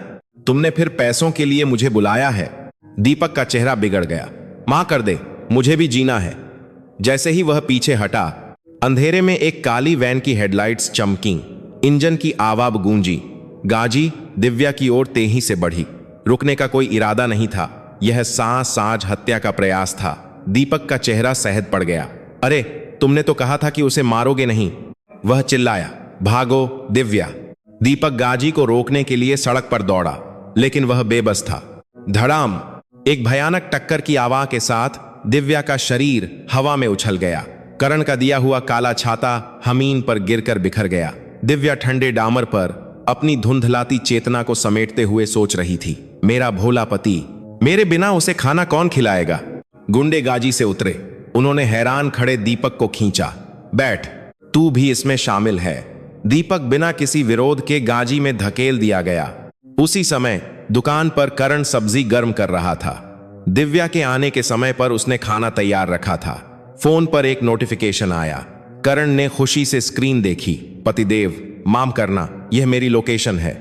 तुमने फिर पैसों के लिए मुझे बुलाया है। दीपक का चेहरा बिगड़ गया। मां कर दे, मुझे भी जीना है। जैसे ही वह पीछे हटा, अंधेरे में एक काली वैन की हेडलाइट्स चमकी। इंजन की आवाज गूंजी। गाजी दिव्या की ओर तेजी से बढ़ी। रुकने का कोई इरादा नहीं था। यह साज हत्या का प्रयास था। दीपक का चेहरा सहज पड़ गया। अरे, तुमने तो कहा था कि उसे मारोगे नहीं। वह चिल्लाया। भागो दिव्या। दीपक गाजी को रोकने के लिए सड़क पर दौड़ा, लेकिन वह बेबस था। धड़ाम, एक भयानक टक्कर की आवाज के साथ दिव्या का शरीर हवा में उछल गया। करण का दिया हुआ काला छाता जमीन पर गिरकर बिखर गया। दिव्या ठंडे डामर पर अपनी धुंधलाती चेतना को समेटते हुए सोच रही थी, मेरा भोला पति, मेरे बिना उसे खाना कौन खिलाएगा? गुंडे गाजी से उतरे। उन्होंने हैरान खड़े दीपक को खींचा। बैठ, तू भी इसमें शामिल है। दीपक बिना किसी विरोध के गाजी में धकेल दिया गया। उसी समय दुकान पर करण सब्जी गर्म कर रहा था। दिव्या के आने के समय पर उसने खाना तैयार रखा था। फोन पर एक नोटिफिकेशन आया। करण ने खुशी से स्क्रीन देखी। पतिदेव, माफ करना, यह मेरी लोकेशन है।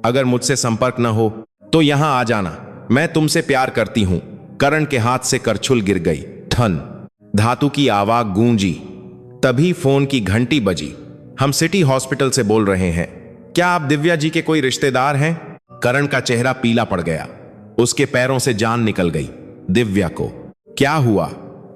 अगर मुझसे संपर्क न हो तो यहां आ जाना। मैं तुमसे प्यार करती हूं। करण के हाथ से करछुल गिर गई। ठन, धातु की आवाज गूंजी। तभी फोन की घंटी बजी। हम सिटी हॉस्पिटल से बोल रहे हैं। क्या आप दिव्या जी के कोई रिश्तेदार हैं? करण का चेहरा पीला पड़ गया। उसके पैरों से जान निकल गई। दिव्या को क्या हुआ?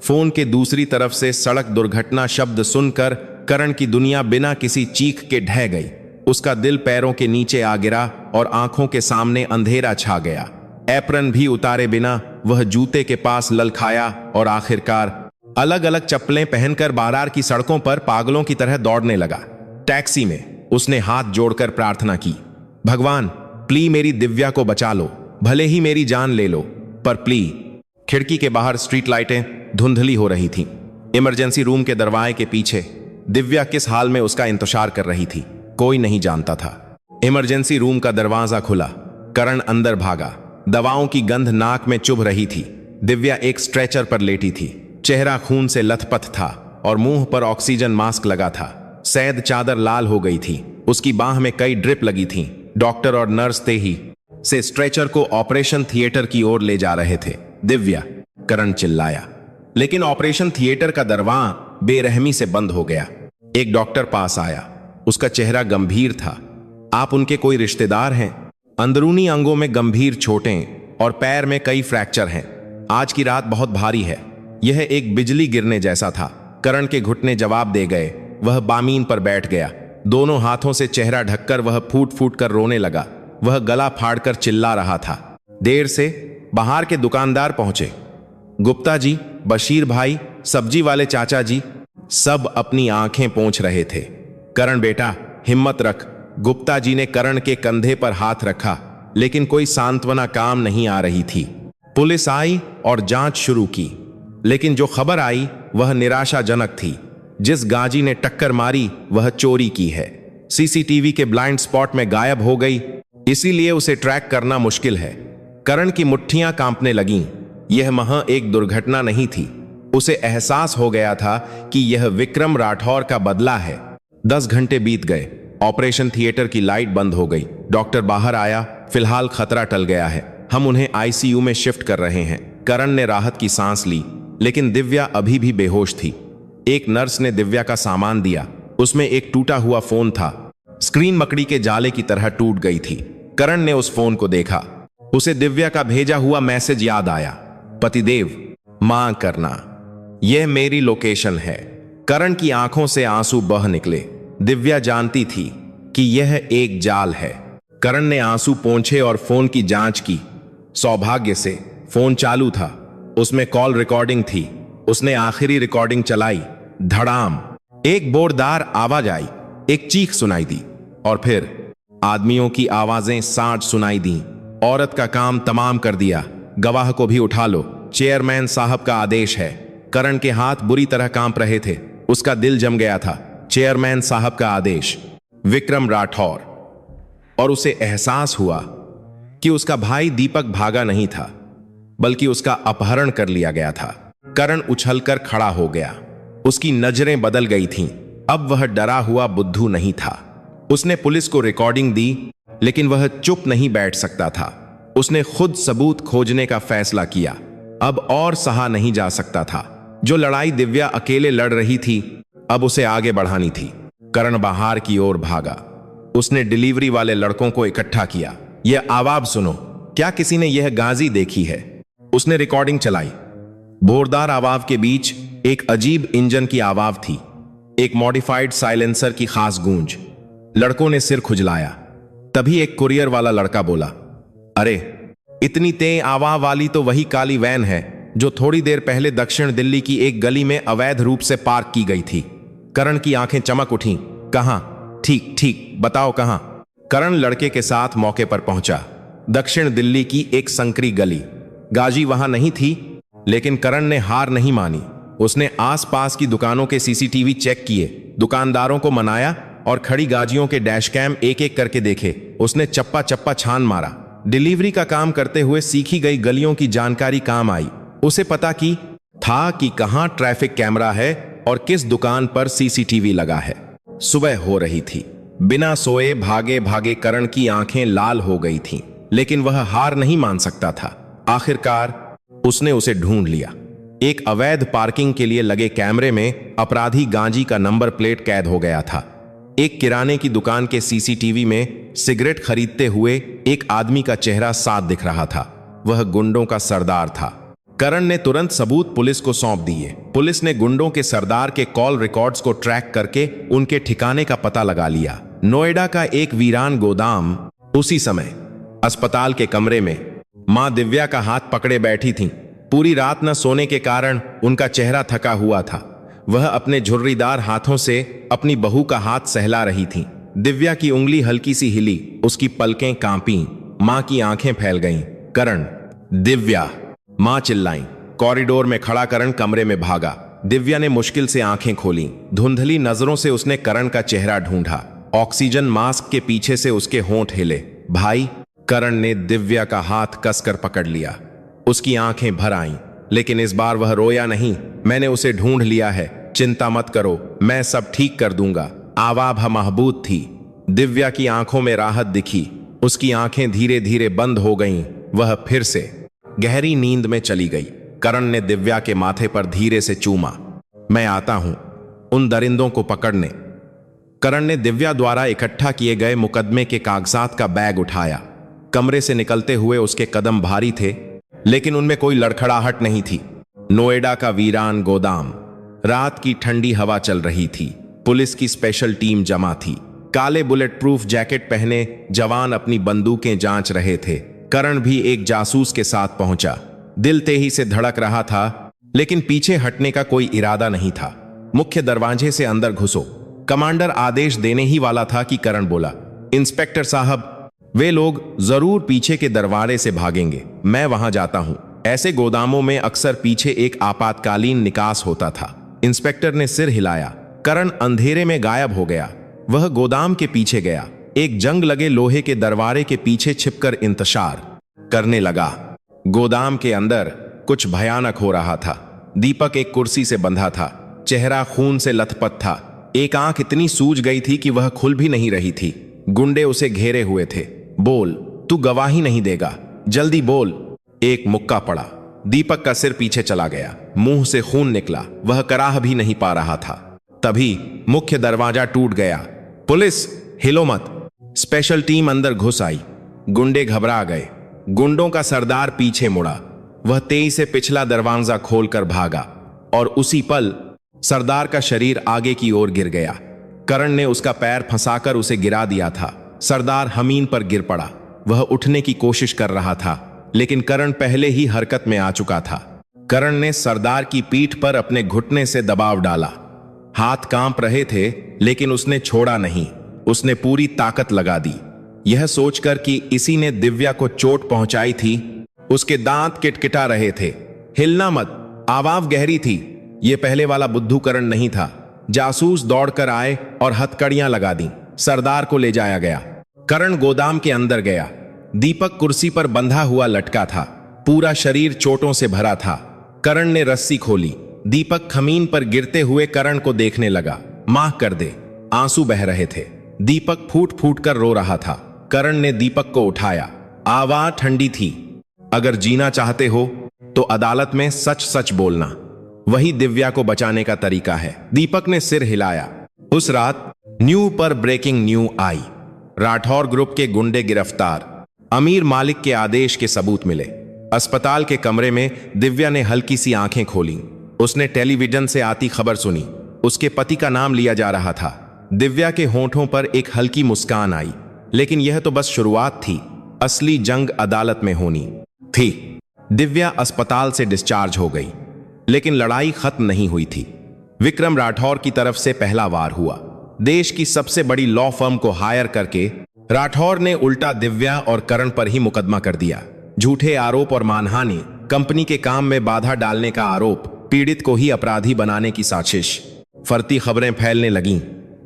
फोन के दूसरी तरफ से सड़क दुर्घटना शब्द सुनकर करण की दुनिया बिना किसी चीख के ढह गई। उसका दिल पैरों के नीचे आ गिरा और आंखों के सामने अंधेरा छा गया। एप्रन भी उतारे बिना वह जूते के पास ललखाया और आखिरकार अलग अलग चप्पलें पहनकर बारार की सड़कों पर पागलों की तरह दौड़ने लगा। टैक्सी में उसने हाथ जोड़कर प्रार्थना की, भगवान प्लीज मेरी दिव्या को बचा लो, भले ही मेरी जान ले लो, पर प्लीज। खिड़की के बाहर स्ट्रीट लाइटें धुंधली हो रही थीं। इमरजेंसी रूम के दरवाजे के पीछे दिव्या किस हाल में उसका इंतजार कर रही थी, कोई नहीं जानता था। इमरजेंसी रूम का दरवाजा खुला। करण अंदर भागा। दवाओं की गंध नाक में चुभ रही थी। दिव्या एक स्ट्रेचर पर लेटी थी। चेहरा खून से लथपथ था और मुंह पर ऑक्सीजन मास्क लगा था। सैद चादर लाल हो गई थी। उसकी बाह में कई ड्रिप लगी थीं। डॉक्टर और नर्स तेजी से स्ट्रेचर को ऑपरेशन थिएटर की ओर ले जा रहे थे। दिव्या, करण चिल्लाया, लेकिन ऑपरेशन थिएटर का दरवाजा बेरहमी से बंद हो गया। एक डॉक्टर पास आया। उसका चेहरा गंभीर था। आप उनके कोई रिश्तेदार हैं? अंदरूनी अंगों में गंभीर चोटें और पैर में कई फ्रैक्चर हैं। आज की रात बहुत भारी है। यह एक बिजली गिरने जैसा था। करण के घुटने जवाब दे गए। वह बामीन पर बैठ गया। दोनों हाथों से चेहरा ढककर वह फूट फूट कर रोने लगा। वह गला फाड़कर चिल्ला रहा था। देर से बाहर के दुकानदार पहुंचे। गुप्ता जी, बशीर भाई, सब्जी वाले चाचा जी, सब अपनी आंखें पोंछ रहे थे। करण बेटा, हिम्मत रख। गुप्ता जी ने करण के कंधे पर हाथ रखा, लेकिन कोई सांत्वना काम नहीं आ रही थी। पुलिस आई और जांच शुरू की, लेकिन जो खबर आई वह निराशाजनक थी। जिस गाजी ने टक्कर मारी वह चोरी की है। सीसीटीवी के ब्लाइंड स्पॉट में गायब हो गई, इसीलिए उसे ट्रैक करना मुश्किल है। करण की मुट्ठियां कांपने लगीं। यह महज एक दुर्घटना नहीं थी। उसे एहसास हो गया था कि यह विक्रम राठौर का बदला है। 10 घंटे बीत गए। ऑपरेशन थिएटर की लाइट बंद हो गई। डॉक्टर बाहर आया। फिलहाल खतरा टल गया है। हम उन्हें आईसीयू में शिफ्ट कर रहे हैं। करण ने राहत की सांस ली, लेकिन दिव्या अभी भी बेहोश थी। एक नर्स ने दिव्या का सामान दिया। उसमें एक टूटा हुआ फोन था। स्क्रीन मकड़ी के जाले की तरह टूट गई थी। करण ने उस फोन को देखा। उसे दिव्या का भेजा हुआ मैसेज याद आया, पतिदेव, मां करना, यह मेरी लोकेशन है। करण की आंखों से आंसू बह निकले। दिव्या जानती थी कि यह एक जाल है। करण ने आंसू पोंछे और फोन की जांच की। सौभाग्य से फोन चालू था। उसमें कॉल रिकॉर्डिंग थी। उसने आखिरी रिकॉर्डिंग चलाई। धड़ाम, एक बोरदार आवाज आई। एक चीख सुनाई दी और फिर आदमियों की आवाजें साठ सुनाई दी। औरत का काम तमाम कर दिया। गवाह को भी उठा लो, चेयरमैन साहब का आदेश है। करण के हाथ बुरी तरह कांप रहे थे। उसका दिल जम गया था। चेयरमैन साहब का आदेश, विक्रम राठौर। और उसे एहसास हुआ कि उसका भाई दीपक भागा नहीं था, बल्कि उसका अपहरण कर लिया गया था। करण उछलकर खड़ा हो गया। उसकी नजरें बदल गई थीं। अब वह डरा हुआ बुद्धू नहीं था। उसने पुलिस को रिकॉर्डिंग दी, लेकिन वह चुप नहीं बैठ सकता था। उसने खुद सबूत खोजने का फैसला किया। अब और सहा नहीं जा सकता था। जो लड़ाई दिव्या अकेले लड़ रही थी, अब उसे आगे बढ़ानी थी। करण बाहर की ओर भागा। उसने डिलीवरी वाले लड़कों को इकट्ठा किया। यह आवाज सुनो, क्या किसी ने यह गाजी देखी है? उसने रिकॉर्डिंग चलाई। बोरदार आवाज के बीच एक अजीब इंजन की आवाज थी, एक मॉडिफाइड साइलेंसर की खास गूंज। लड़कों ने सिर खुजलाया। तभी एक कुरियर वाला लड़का बोला, अरे, इतनी तेज आवाज वाली तो वही काली वैन है जो थोड़ी देर पहले दक्षिण दिल्ली की एक गली में अवैध रूप से पार्क की गई थी। करण की आंखें चमक उठीं। कहां? ठीक ठीक, बताओ कहां? करण लड़के के साथ मौके पर पहुंचा। दक्षिण दिल्ली की एक संकरी गली। गाजी वहां नहीं थी, लेकिन करण ने हार नहीं मानी। उसने आसपास की दुकानों के सीसीटीवी चेक किए, दुकानदारों को मनाया और खड़ी गाजियों के डैश कैम एक एक करके देखे। उसने चप्पा चप्पा छान मारा। डिलीवरी का काम करते हुए सीखी गई गलियों की जानकारी काम आई। उसे पता की था कि कहां ट्रैफिक कैमरा है और किस दुकान पर सीसीटीवी लगा है। सुबह हो रही थी। बिना सोए भागे भागे करण की आंखें लाल हो गई थीं, लेकिन वह हार नहीं मान सकता था। आखिरकार उसने उसे ढूंढ लिया। एक अवैध पार्किंग के लिए लगे कैमरे में अपराधी गांजी का नंबर प्लेट कैद हो गया था। एक किराने की दुकान के सीसीटीवी में सिगरेट खरीदते हुए एक आदमी का चेहरा साफ दिख रहा था। वह गुंडों का सरदार था। करण ने तुरंत सबूत पुलिस को सौंप दिए। पुलिस ने गुंडों के सरदार के कॉल रिकॉर्ड्स को ट्रैक करके उनके ठिकाने का पता लगा लिया। नोएडा का एक वीरान गोदाम। उसी समय अस्पताल के कमरे में मां दिव्या का हाथ पकड़े बैठी थीं। पूरी रात न सोने के कारण उनका चेहरा थका हुआ था। वह अपने झुर्रीदार हाथों से अपनी बहू का हाथ सहला रही थीं। दिव्या की उंगली हल्की सी हिली, उसकी पलकें कांपीं, मां की आंखें फैल गईं। करण, दिव्या, मां चिल्लाईं। कॉरिडोर में खड़ा करण कमरे में भागा। दिव्या ने मुश्किल से आंखें खोलीं। धुंधली नजरों से उसने करण का चेहरा ढूंढा। ऑक्सीजन मास्क के पीछे से उसके होंठ हिले। भाई। करण ने दिव्या का हाथ कसकर पकड़ लिया। उसकी आंखें भर आईं, लेकिन इस बार वह रोया नहीं। मैंने उसे ढूंढ लिया है, चिंता मत करो, मैं सब ठीक कर दूंगा। आवाज़ महबूब थी। दिव्या की आंखों में राहत दिखी। उसकी आंखें धीरे धीरे बंद हो गईं। वह फिर से गहरी नींद में चली गई। करण ने दिव्या के माथे पर धीरे से चूमा। मैं आता हूं उन दरिंदों को पकड़ने। करण ने दिव्या द्वारा इकट्ठा किए गए मुकदमे के कागजात का बैग उठाया। कमरे से निकलते हुए उसके कदम भारी थे, लेकिन उनमें कोई लड़खड़ाहट नहीं थी। नोएडा का वीरान गोदाम। रात की ठंडी हवा चल रही थी। पुलिस की स्पेशल टीम जमा थी। काले बुलेट प्रूफ जैकेट पहने जवान अपनी बंदूकें जांच रहे थे। करण भी एक जासूस के साथ पहुंचा। दिल तेजी से धड़क रहा था, लेकिन पीछे हटने का कोई इरादा नहीं था। मुख्य दरवाजे से अंदर घुसो। कमांडर आदेश देने ही वाला था कि करण बोला, इंस्पेक्टर साहब, वे लोग जरूर पीछे के दरवाजे से भागेंगे। मैं वहां जाता हूं। ऐसे गोदामों में अक्सर पीछे एक आपातकालीन निकास होता था। इंस्पेक्टर ने सिर हिलाया। करण अंधेरे में गायब हो गया। वह गोदाम के पीछे गया। एक जंग लगे लोहे के दरवाजे के पीछे छिपकर इंतजार करने लगा। गोदाम के अंदर कुछ भयानक हो रहा था। दीपक एक कुर्सी से बंधा था। चेहरा खून से लथपथ था। एक आंख इतनी सूज गई थी कि वह खुल भी नहीं रही थी। गुंडे उसे घेरे हुए थे। बोल, तू गवाही नहीं देगा, जल्दी बोल। एक मुक्का पड़ा। दीपक का सिर पीछे चला गया। मुंह से खून निकला। वह कराह भी नहीं पा रहा था। तभी मुख्य दरवाजा टूट गया। पुलिस, हिलो मत। स्पेशल टीम अंदर घुस आई। गुंडे घबरा गए। गुंडों का सरदार पीछे मुड़ा। वह तेजी से पिछला दरवाजा खोलकर भागा और उसी पल सरदार का शरीर आगे की ओर गिर गया। करण ने उसका पैर फंसाकर उसे गिरा दिया था। सरदार जमीन पर गिर पड़ा। वह उठने की कोशिश कर रहा था, लेकिन करण पहले ही हरकत में आ चुका था। करण ने सरदार की पीठ पर अपने घुटने से दबाव डाला। हाथ कांप रहे थे, लेकिन उसने छोड़ा नहीं। उसने पूरी ताकत लगा दी। यह सोचकर कि इसी ने दिव्या को चोट पहुंचाई थी। उसके दांत किटकिटा रहे थे। हिलना मत। आवाज गहरी थी। यह पहले वाला बुद्धू करण नहीं था। जासूस दौड़कर आए और हथकड़ियां लगा दी। सरदार को ले जाया गया। करण गोदाम के अंदर गया। दीपक कुर्सी पर बंधा हुआ लटका था। पूरा शरीर चोटों से भरा था। करण ने रस्सी खोली। दीपक जमीन पर गिरते हुए करण को देखने लगा। माफ कर दे। आंसू बह रहे थे। दीपक फूट फूट कर रो रहा था। करण ने दीपक को उठाया। आवाज ठंडी थी। अगर जीना चाहते हो तो अदालत में सच सच बोलना। वही दिव्या को बचाने का तरीका है। दीपक ने सिर हिलाया। उस रात न्यू पर ब्रेकिंग न्यू आई। राठौर ग्रुप के गुंडे गिरफ्तार। अमीर मालिक के आदेश के सबूत मिले। अस्पताल के कमरे में दिव्या ने हल्की सी आंखें खोली। उसने टेलीविजन से आती खबर सुनी। उसके पति का नाम लिया जा रहा था। दिव्या के होंठों पर एक हल्की मुस्कान आई। लेकिन यह तो बस शुरुआत थी। असली जंग अदालत में होनी थी। दिव्या अस्पताल से डिस्चार्ज हो गई, लेकिन लड़ाई खत्म नहीं हुई थी। विक्रम राठौर की तरफ से पहला वार हुआ। देश की सबसे बड़ी लॉ फर्म को हायर करके राठौर ने उल्टा दिव्या और करण पर ही मुकदमा कर दिया। झूठे आरोप और मानहानि, कंपनी के काम में बाधा डालने का आरोप, पीड़ित को ही अपराधी बनाने की साजिश। फर्ती खबरें फैलने लगीं।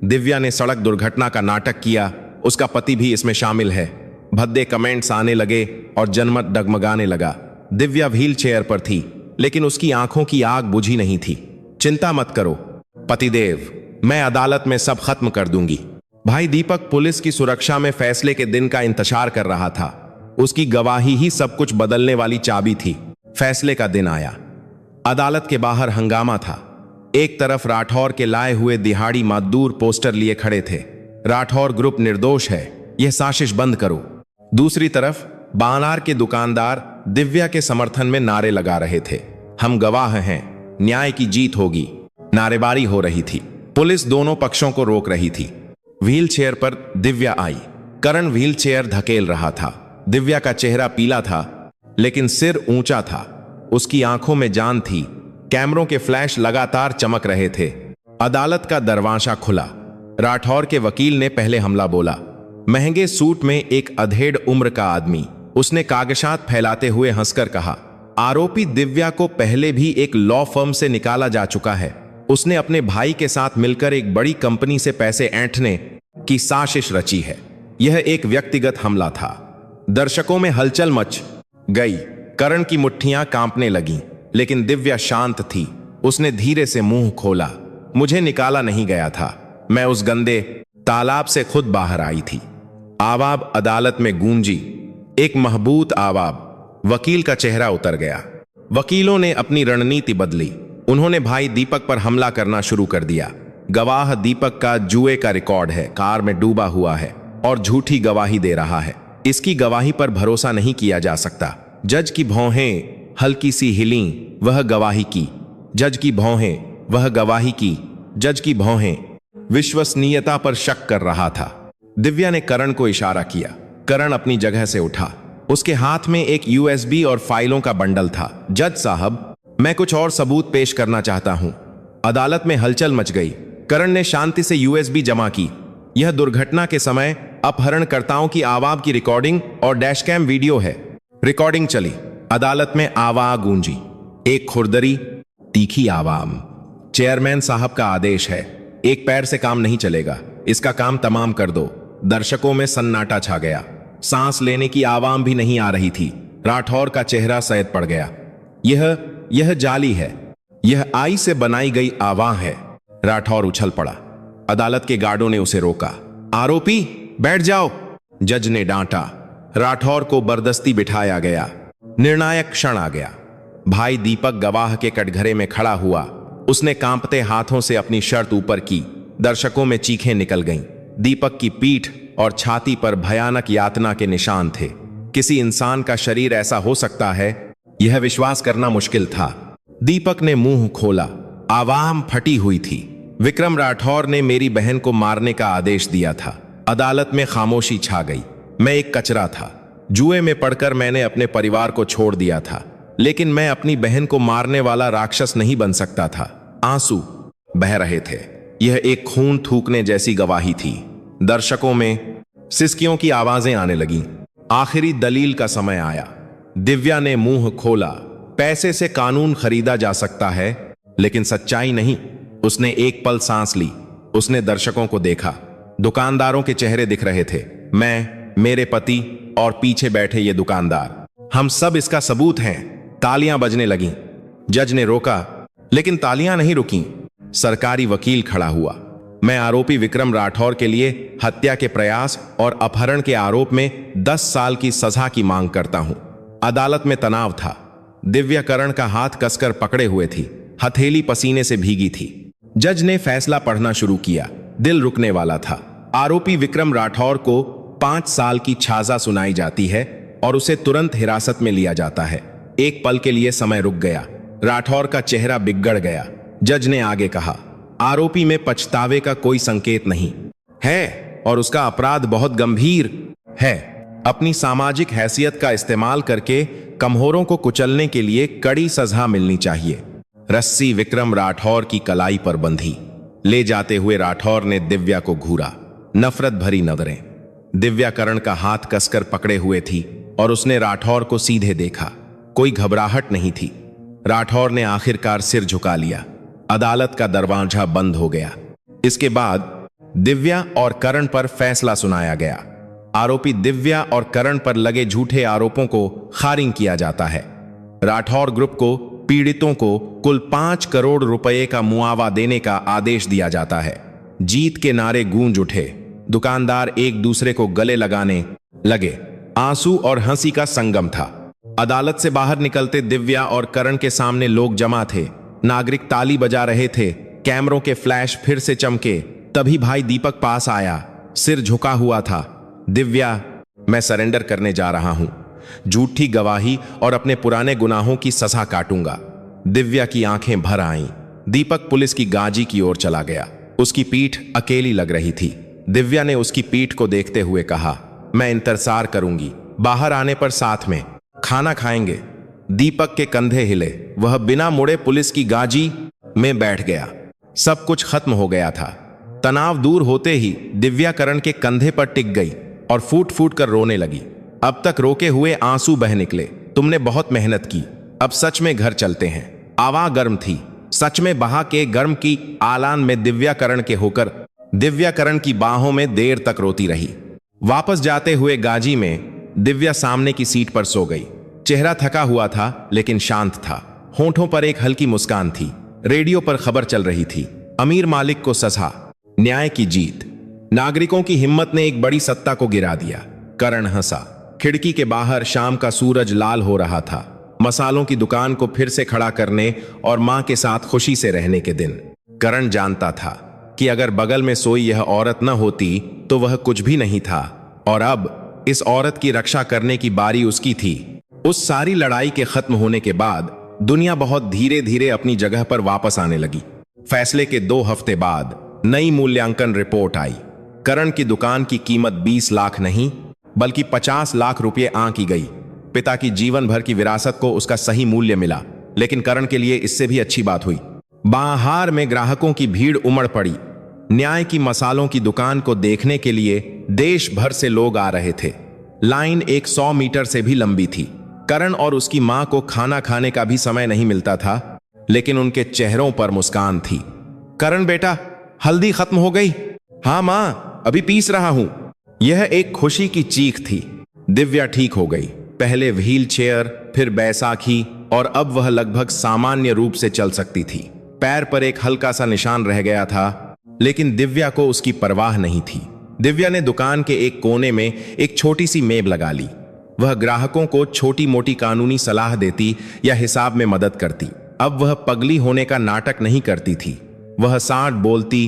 दिव्या ने सड़क दुर्घटना का नाटक किया, उसका पति भी इसमें शामिल है। भद्दे कमेंट्स आने लगे और जनमत डगमगाने लगा। दिव्या व्हील चेयर पर थी, लेकिन उसकी आंखों की आग बुझी नहीं थी। चिंता मत करो पतिदेव, मैं अदालत में सब खत्म कर दूंगी। भाई दीपक पुलिस की सुरक्षा में फैसले के दिन का इंतजार कर रहा था। उसकी गवाही ही सब कुछ बदलने वाली चाबी थी। फैसले का दिन आया। अदालत के बाहर हंगामा था। एक तरफ राठौर के लाए हुए दिहाड़ी मजदूर पोस्टर लिए खड़े थे, राठौर ग्रुप निर्दोष है, यह साजिश बंद करो। दूसरी तरफ बानार के दुकानदार दिव्या के समर्थन में नारे लगा रहे थे, हम गवाह हैं, न्याय की जीत होगी। नारेबारी हो रही थी। पुलिस दोनों पक्षों को रोक रही थी। व्हील चेयर पर दिव्या आई। करण व्हील चेयर धकेल रहा था। दिव्या का चेहरा पीला था, लेकिन सिर ऊंचा था। उसकी आंखों में जान थी। कैमरों के फ्लैश लगातार चमक रहे थे। अदालत का दरवाजा खुला। राठौर के वकील ने पहले हमला बोला। महंगे सूट में एक अधेड़ उम्र का आदमी। उसने कागजात फैलाते हुए हंसकर कहा, आरोपी दिव्या को पहले भी एक लॉ फर्म से निकाला जा चुका है। उसने अपने भाई के साथ मिलकर एक बड़ी कंपनी से पैसे ऐंठने की साजिश रची है। यह एक व्यक्तिगत हमला था। दर्शकों में हलचल मच गई। करण की मुट्ठियां कांपने लगीं, लेकिन दिव्या शांत थी। उसने धीरे से मुंह खोला, मुझे निकाला नहीं गया था, मैं उस गंदे तालाब से खुद बाहर आई थी। आवाज अदालत में गूंजी, एक महबूत आवाज। वकील का चेहरा उतर गया। वकीलों ने अपनी रणनीति बदली। उन्होंने भाई दीपक पर हमला करना शुरू कर दिया। गवाह दीपक का जुए का रिकॉर्ड है, कार में डूबा हुआ है और झूठी गवाही दे रहा है। इसकी गवाही पर भरोसा नहीं किया जा सकता। जज की भौहें हल्की सी हिलीं, वह गवाही की। जज की भौहें, वह गवाही की। जज की भौहें। विश्वसनीयता पर शक कर रहा था। दिव्या ने करण को इशारा किया। करण अपनी जगह से उठा। उसके हाथ में एक यूएसबी और फाइलों का बंडल था। जज साहब, मैं कुछ और सबूत पेश करना चाहता हूं। अदालत में हलचल मच गई। करण ने शांति से यूएसबी जमा की। यह दुर्घटना के समय अपहरणकर्ताओं की आवाज की रिकॉर्डिंग और डैशकैम वीडियो है। रिकॉर्डिंग चली। अदालत में आवाज गूंजी, एक खुरदरी तीखी आवाज। चेयरमैन साहब का आदेश है, एक पैर से काम नहीं चलेगा, इसका काम तमाम कर दो। दर्शकों में सन्नाटा छा गया। सांस लेने की आवाज भी नहीं आ रही थी। राठौर का चेहरा सैद पड़ गया। यह जाली है, यह आई से बनाई गई आवाज है। राठौर उछल पड़ा। अदालत के गार्डों ने उसे रोका। आरोपी बैठ जाओ, जज ने डांटा। राठौर को बर्दस्ती बिठाया गया। निर्णायक क्षण आ गया। भाई दीपक गवाह के कटघरे में खड़ा हुआ। उसने कांपते हाथों से अपनी शर्त ऊपर की। दर्शकों में चीखें निकल गईं। दीपक की पीठ और छाती पर भयानक यातना के निशान थे। किसी इंसान का शरीर ऐसा हो सकता है, यह विश्वास करना मुश्किल था। दीपक ने मुंह खोला। आवाम फटी हुई थी। विक्रम राठौर ने मेरी बहन को मारने का आदेश दिया था। अदालत में खामोशी छा गई। मैं एक कचरा था। जुए में पड़कर मैंने अपने परिवार को छोड़ दिया था, लेकिन मैं अपनी बहन को मारने वाला राक्षस नहीं बन सकता था। आंसू बह रहे थे। यह एक खून थूकने जैसी गवाही थी। दर्शकों में सिसकियों की आवाजें आने लगीं। आखिरी दलील का समय आया। दिव्या ने मुंह खोला। पैसे से कानून खरीदा जा सकता है, लेकिन सच्चाई नहीं। उसने एक पल सांस ली। उसने दर्शकों को देखा। दुकानदारों के चेहरे दिख रहे थे। मैं, मेरे पति और पीछे बैठे ये दुकानदार, हम सब इसका सबूत हैं। तालियां बजने लगीं। जज ने रोका, लेकिन तालियां नहीं रुकीं। सरकारी वकील खड़ा हुआ। मैं आरोपी विक्रम राठौर के लिए हत्या के प्रयास और अपहरण के आरोप में 10 साल की सजा की मांग करता हूं। अदालत में तनाव था। दिव्या करण का हाथ कसकर पकड़े हुए थी। हथेली पसीने से भीगी थी। जज ने फैसला पढ़ना शुरू किया। दिल रुकने वाला था। आरोपी विक्रम राठौर को 5 साल की सजा सुनाई जाती है और उसे तुरंत हिरासत में लिया जाता है। एक पल के लिए समय रुक गया। राठौर का चेहरा बिगड़ गया। जज ने आगे कहा, आरोपी में पछतावे का कोई संकेत नहीं है और उसका अपराध बहुत गंभीर है। अपनी सामाजिक हैसियत का इस्तेमाल करके कमजोरों को कुचलने के लिए कड़ी सजा मिलनी चाहिए। रस्सी विक्रम राठौर की कलाई पर बंधी। ले जाते हुए राठौर ने दिव्या को घूरा। नफरत भरी नजरें। दिव्या करण का हाथ कसकर पकड़े हुए थी और उसने राठौर को सीधे देखा। कोई घबराहट नहीं थी। राठौर ने आखिरकार सिर झुका लिया। अदालत का दरवाजा बंद हो गया। इसके बाद दिव्या और करण पर फैसला सुनाया गया। आरोपी दिव्या और करण पर लगे झूठे आरोपों को खारिज किया जाता है। राठौर ग्रुप को पीड़ितों को कुल 5 करोड़ रुपए का मुआवजा देने का आदेश दिया जाता है। जीत के नारे गूंज उठे। दुकानदार एक दूसरे को गले लगाने लगे। आंसू और हंसी का संगम था। अदालत से बाहर निकलते दिव्या और करण के सामने लोग जमा थे। नागरिक ताली बजा रहे थे। कैमरों के फ्लैश फिर से चमके। तभी भाई दीपक पास आया, सिर झुका हुआ था। दिव्या, मैं सरेंडर करने जा रहा हूं। झूठी गवाही और अपने पुराने गुनाहों की सजा काटूंगा। दिव्या की आंखें भर आईं। दीपक पुलिस की गाजी की ओर चला गया। उसकी पीठ अकेली लग रही थी। दिव्या ने उसकी पीठ को देखते हुए कहा, मैं इंतजार करूंगी, बाहर आने पर साथ में खाना खाएंगे। दीपक के कंधे हिले। वह बिना मुड़े पुलिस की गाजी में बैठ गया। सब कुछ खत्म हो गया था। तनाव दूर होते ही दिव्या करण के कंधे पर टिक गई और फूट फूट कर रोने लगी। अब तक रोके हुए आंसू बह निकले। तुमने बहुत मेहनत की, अब सच में घर चलते हैं। आवाज गर्म थी, सच में बहा के गर्म की आलान में दिव्या करण के होकर दिव्या करण की बाहों में देर तक रोती रही। वापस जाते हुए गाजी में दिव्या सामने की सीट पर सो गई। चेहरा थका हुआ था लेकिन शांत था। होंठों पर एक हल्की मुस्कान थी। रेडियो पर खबर चल रही थी, अमीर मालिक को सजा, न्याय की जीत। नागरिकों की हिम्मत ने एक बड़ी सत्ता को गिरा दिया। करण हंसा। खिड़की के बाहर शाम का सूरज लाल हो रहा था। मसालों की दुकान को फिर से खड़ा करने और मां के साथ खुशी से रहने के दिन। करण जानता था कि अगर बगल में सोई यह औरत न होती तो वह कुछ भी नहीं था, और अब इस औरत की रक्षा करने की बारी उसकी थी। उस सारी लड़ाई के खत्म होने के बाद दुनिया बहुत धीरे धीरे अपनी जगह पर वापस आने लगी। फैसले के 2 हफ्ते बाद नई मूल्यांकन रिपोर्ट आई। करण की दुकान की कीमत 20 लाख नहीं बल्कि 50 लाख रुपए आंकी गई। पिता की जीवन भर की विरासत को उसका सही मूल्य मिला, लेकिन करण के लिए इससे भी अच्छी बात हुई। बाहर में ग्राहकों की भीड़ उमड़ पड़ी। न्याय की मसालों की दुकान को देखने के लिए देश भर से लोग आ रहे थे। लाइन 100 मीटर से भी लंबी थी। करण और उसकी मां को खाना खाने का भी समय नहीं मिलता था, लेकिन उनके चेहरों पर मुस्कान थी। करण बेटा, हल्दी खत्म हो गई? हाँ मां, अभी पीस रहा हूं। यह एक खुशी की चीख थी। दिव्या ठीक हो गई। पहले व्हील चेयर, फिर बैसाखी, और अब वह लगभग सामान्य रूप से चल सकती थी। पैर पर एक हल्का सा निशान रह गया था, लेकिन दिव्या को उसकी परवाह नहीं थी। दिव्या ने दुकान के एक कोने में एक छोटी सी मेज लगा ली। वह ग्राहकों को छोटी मोटी कानूनी सलाह देती या हिसाब में मदद करती। अब वह पगली होने का नाटक नहीं करती थी। वह सांड बोलती,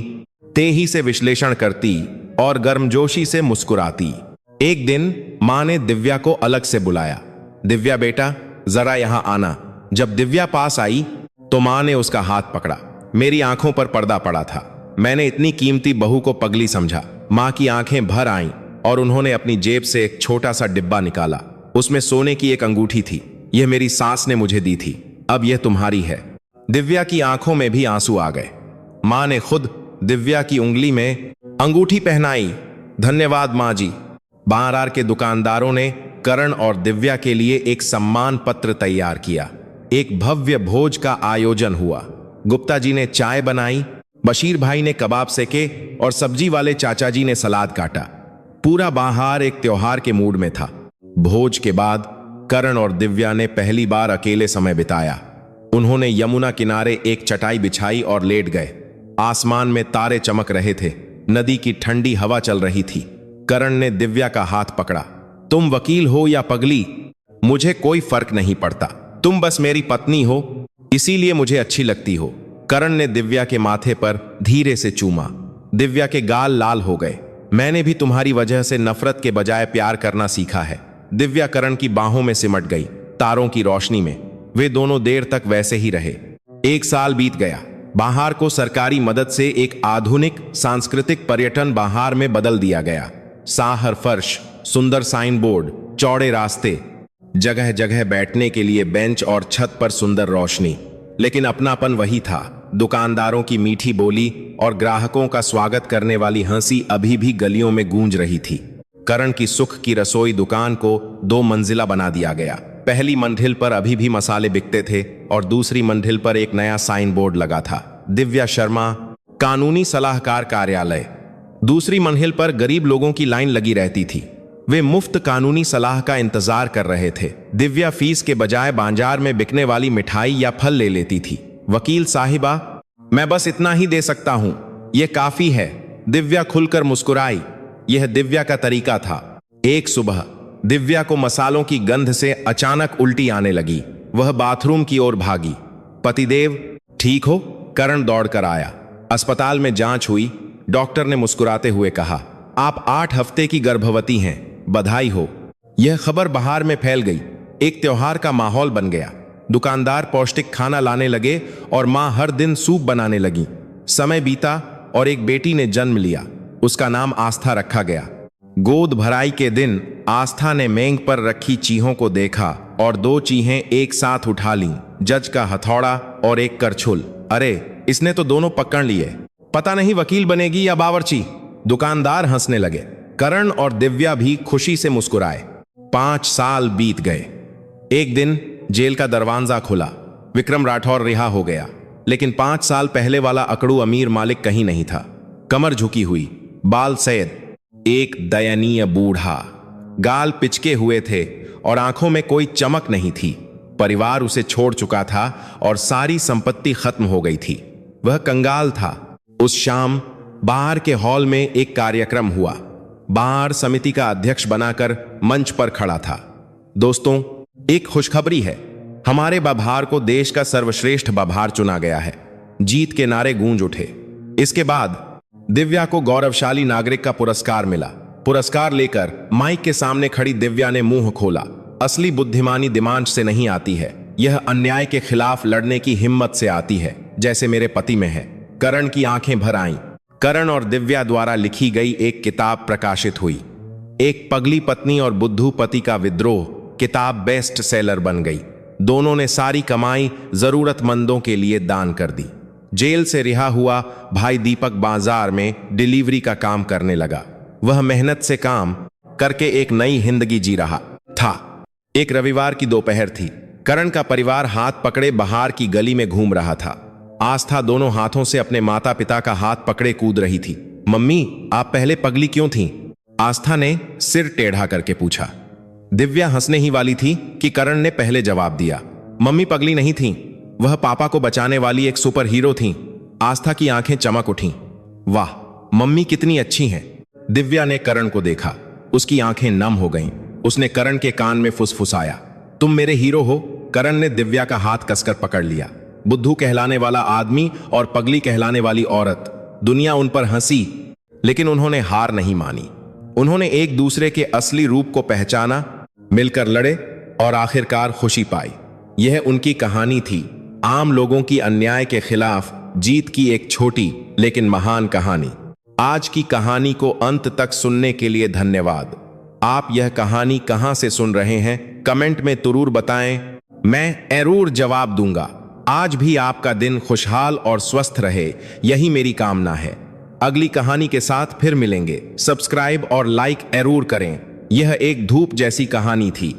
तेजी से विश्लेषण करती और गर्मजोशी से मुस्कुराती। एक दिन मां ने दिव्या को अलग से बुलाया। दिव्या बेटा, जरा यहां आना। जब दिव्या पास आई तो मां ने उसका हाथ पकड़ा। मेरी आंखों पर पर्दा पड़ा था। मैंने इतनी कीमती बहू को पगली समझा। मां की आंखें भर आईं और उन्होंने अपनी जेब से एक छोटा सा डिब्बा निकाला। उसमें सोने की एक अंगूठी थी। यह मेरी सास ने मुझे दी थी, अब यह तुम्हारी है। दिव्या की आंखों में भी आंसू आ गए। मां ने खुद दिव्या की उंगली में अंगूठी पहनाई। धन्यवाद मां जी। बाहर के दुकानदारों ने करण और दिव्या के लिए एक सम्मान पत्र तैयार किया। एक भव्य भोज का आयोजन हुआ। गुप्ता जी ने चाय बनाई, बशीर भाई ने कबाब सेके और सब्जी वाले चाचा जी ने सलाद काटा। पूरा बाहर एक त्योहार के मूड में था। भोज के बाद करण और दिव्या ने पहली बार अकेले समय बिताया। उन्होंने यमुना किनारे एक चटाई बिछाई और लेट गए। आसमान में तारे चमक रहे थे। नदी की ठंडी हवा चल रही थी। करण ने दिव्या का हाथ पकड़ा। तुम वकील हो या पगली, मुझे कोई फर्क नहीं पड़ता। तुम बस मेरी पत्नी हो, इसीलिए मुझे अच्छी लगती हो। करण ने दिव्या के माथे पर धीरे से चूमा। दिव्या के गाल लाल हो गए। मैंने भी तुम्हारी वजह से नफरत के बजाय प्यार करना सीखा है। दिव्या करण की बाहों में सिमट गई। तारों की रोशनी में वे दोनों देर तक वैसे ही रहे। 1 साल बीत गया। बाहर को सरकारी मदद से एक आधुनिक सांस्कृतिक पर्यटन बाहर में बदल दिया गया। साहर फर्श, सुंदर साइन बोर्ड, चौड़े रास्ते, जगह जगह बैठने के लिए बेंच और छत पर सुंदर रोशनी। लेकिन अपनापन वही था। दुकानदारों की मीठी बोली और ग्राहकों का स्वागत करने वाली हंसी अभी भी गलियों में गूंज रही थी। करण की सुख की रसोई दुकान को 2 मंजिला बना दिया गया। पहली मंजिल पर अभी भी मसाले बिकते थे और दूसरी मंजिल पर एक नया साइन बोर्ड लगा था, दिव्या शर्मा कानूनी सलाहकार कार्यालय। दूसरी मंजिल पर गरीब लोगों की लाइन लगी रहती थी। वे मुफ्त कानूनी सलाह का इंतजार कर रहे थे। दिव्या फीस के बजाय बाजार में बिकने वाली मिठाई या फल ले लेती थी। वकील साहिबा, मैं बस इतना ही दे सकता हूं, यह काफी है। दिव्या खुलकर मुस्कुराई। यह दिव्या का तरीका था। एक सुबह दिव्या को मसालों की गंध से अचानक उल्टी आने लगी। वह बाथरूम की ओर भागी। पतिदेव ठीक हो? करण दौड़कर आया। अस्पताल में जांच हुई। डॉक्टर ने मुस्कुराते हुए कहा, आप 8 हफ्ते की गर्भवती हैं, बधाई हो। यह खबर बाहर में फैल गई। एक त्योहार का माहौल बन गया। दुकानदार पौष्टिक खाना लाने लगे और मां हर दिन सूप बनाने लगी। समय बीता और एक बेटी ने जन्म लिया। उसका नाम आस्था रखा गया। गोद भराई के दिन आस्था ने मेंग पर रखी चीहों को देखा और 2 चीहें एक साथ उठा लीं, जज का हथौड़ा और एक करछुल। अरे, इसने तो दोनों पकड़ लिए। पता नहीं वकील बनेगी या बावर्ची। दुकानदार हंसने लगे। करण और दिव्या भी खुशी से मुस्कुराए। 5 साल बीत गए। एक दिन जेल का दरवाजा खुला। विक्रम राठौर रिहा हो गया, लेकिन 5 साल पहले वाला अकड़ू अमीर मालिक कहीं नहीं था। कमर झुकी हुई, बाल सैद, एक दयनीय बूढ़ा। गाल पिचके हुए थे और आंखों में कोई चमक नहीं थी। परिवार उसे छोड़ चुका था और सारी संपत्ति खत्म हो गई थी। वह कंगाल था। उस शाम बाहर के हॉल में एक कार्यक्रम हुआ। बाहर समिति का अध्यक्ष बनाकर मंच पर खड़ा था। दोस्तों, एक खुशखबरी है। हमारे बभार को देश का सर्वश्रेष्ठ बभार चुना गया है। जीत के नारे गूंज उठे। इसके बाद दिव्या को गौरवशाली नागरिक का पुरस्कार मिला। पुरस्कार लेकर माइक के सामने खड़ी दिव्या ने मुंह खोला। असली बुद्धिमानी दिमाग से नहीं आती है, यह अन्याय के खिलाफ लड़ने की हिम्मत से आती है, जैसे मेरे पति में है। करण की आंखें भर आईं। करण और दिव्या द्वारा लिखी गई एक किताब प्रकाशित हुई। एक पगली पत्नी और बुद्धू पति का विद्रोह किताब बेस्ट सेलर बन गई। दोनों ने सारी कमाई जरूरतमंदों के लिए दान कर दी। जेल से रिहा हुआ भाई दीपक बाजार में डिलीवरी का काम करने लगा। वह मेहनत से काम करके एक नई जिंदगी जी रहा था। एक रविवार की दोपहर थी। करण का परिवार हाथ पकड़े बाहर की गली में घूम रहा था। आस्था दोनों हाथों से अपने माता पिता का हाथ पकड़े कूद रही थी। मम्मी, आप पहले पगली क्यों थीं? आस्था ने सिर टेढ़ा करके पूछा। दिव्या हंसने ही वाली थी कि करण ने पहले जवाब दिया। मम्मी पगली नहीं थीं, वह पापा को बचाने वाली एक सुपर हीरो थीं। आस्था की आंखें चमक उठीं। वाह, मम्मी कितनी अच्छी हैं। दिव्या ने करण को देखा। उसकी आंखें नम हो गईं। उसने करण के कान में फुसफुसाया, तुम मेरे हीरो हो। करण ने दिव्या का हाथ कसकर पकड़ लिया। बुद्धू कहलाने वाला आदमी और पगली कहलाने वाली औरत, दुनिया उन पर हंसी, लेकिन उन्होंने हार नहीं मानी। उन्होंने एक दूसरे के असली रूप को पहचाना, मिलकर लड़े और आखिरकार खुशी पाई। यह उनकी कहानी थी, आम लोगों की अन्याय के खिलाफ जीत की एक छोटी लेकिन महान कहानी। आज की कहानी को अंत तक सुनने के लिए धन्यवाद। आप यह कहानी कहां से सुन रहे हैं, कमेंट में जरूर बताएं। मैं जरूर जवाब दूंगा। आज भी आपका दिन खुशहाल और स्वस्थ रहे, यही मेरी कामना है। अगली कहानी के साथ फिर मिलेंगे। सब्सक्राइब और लाइक जरूर करें। यह एक धूप जैसी कहानी थी।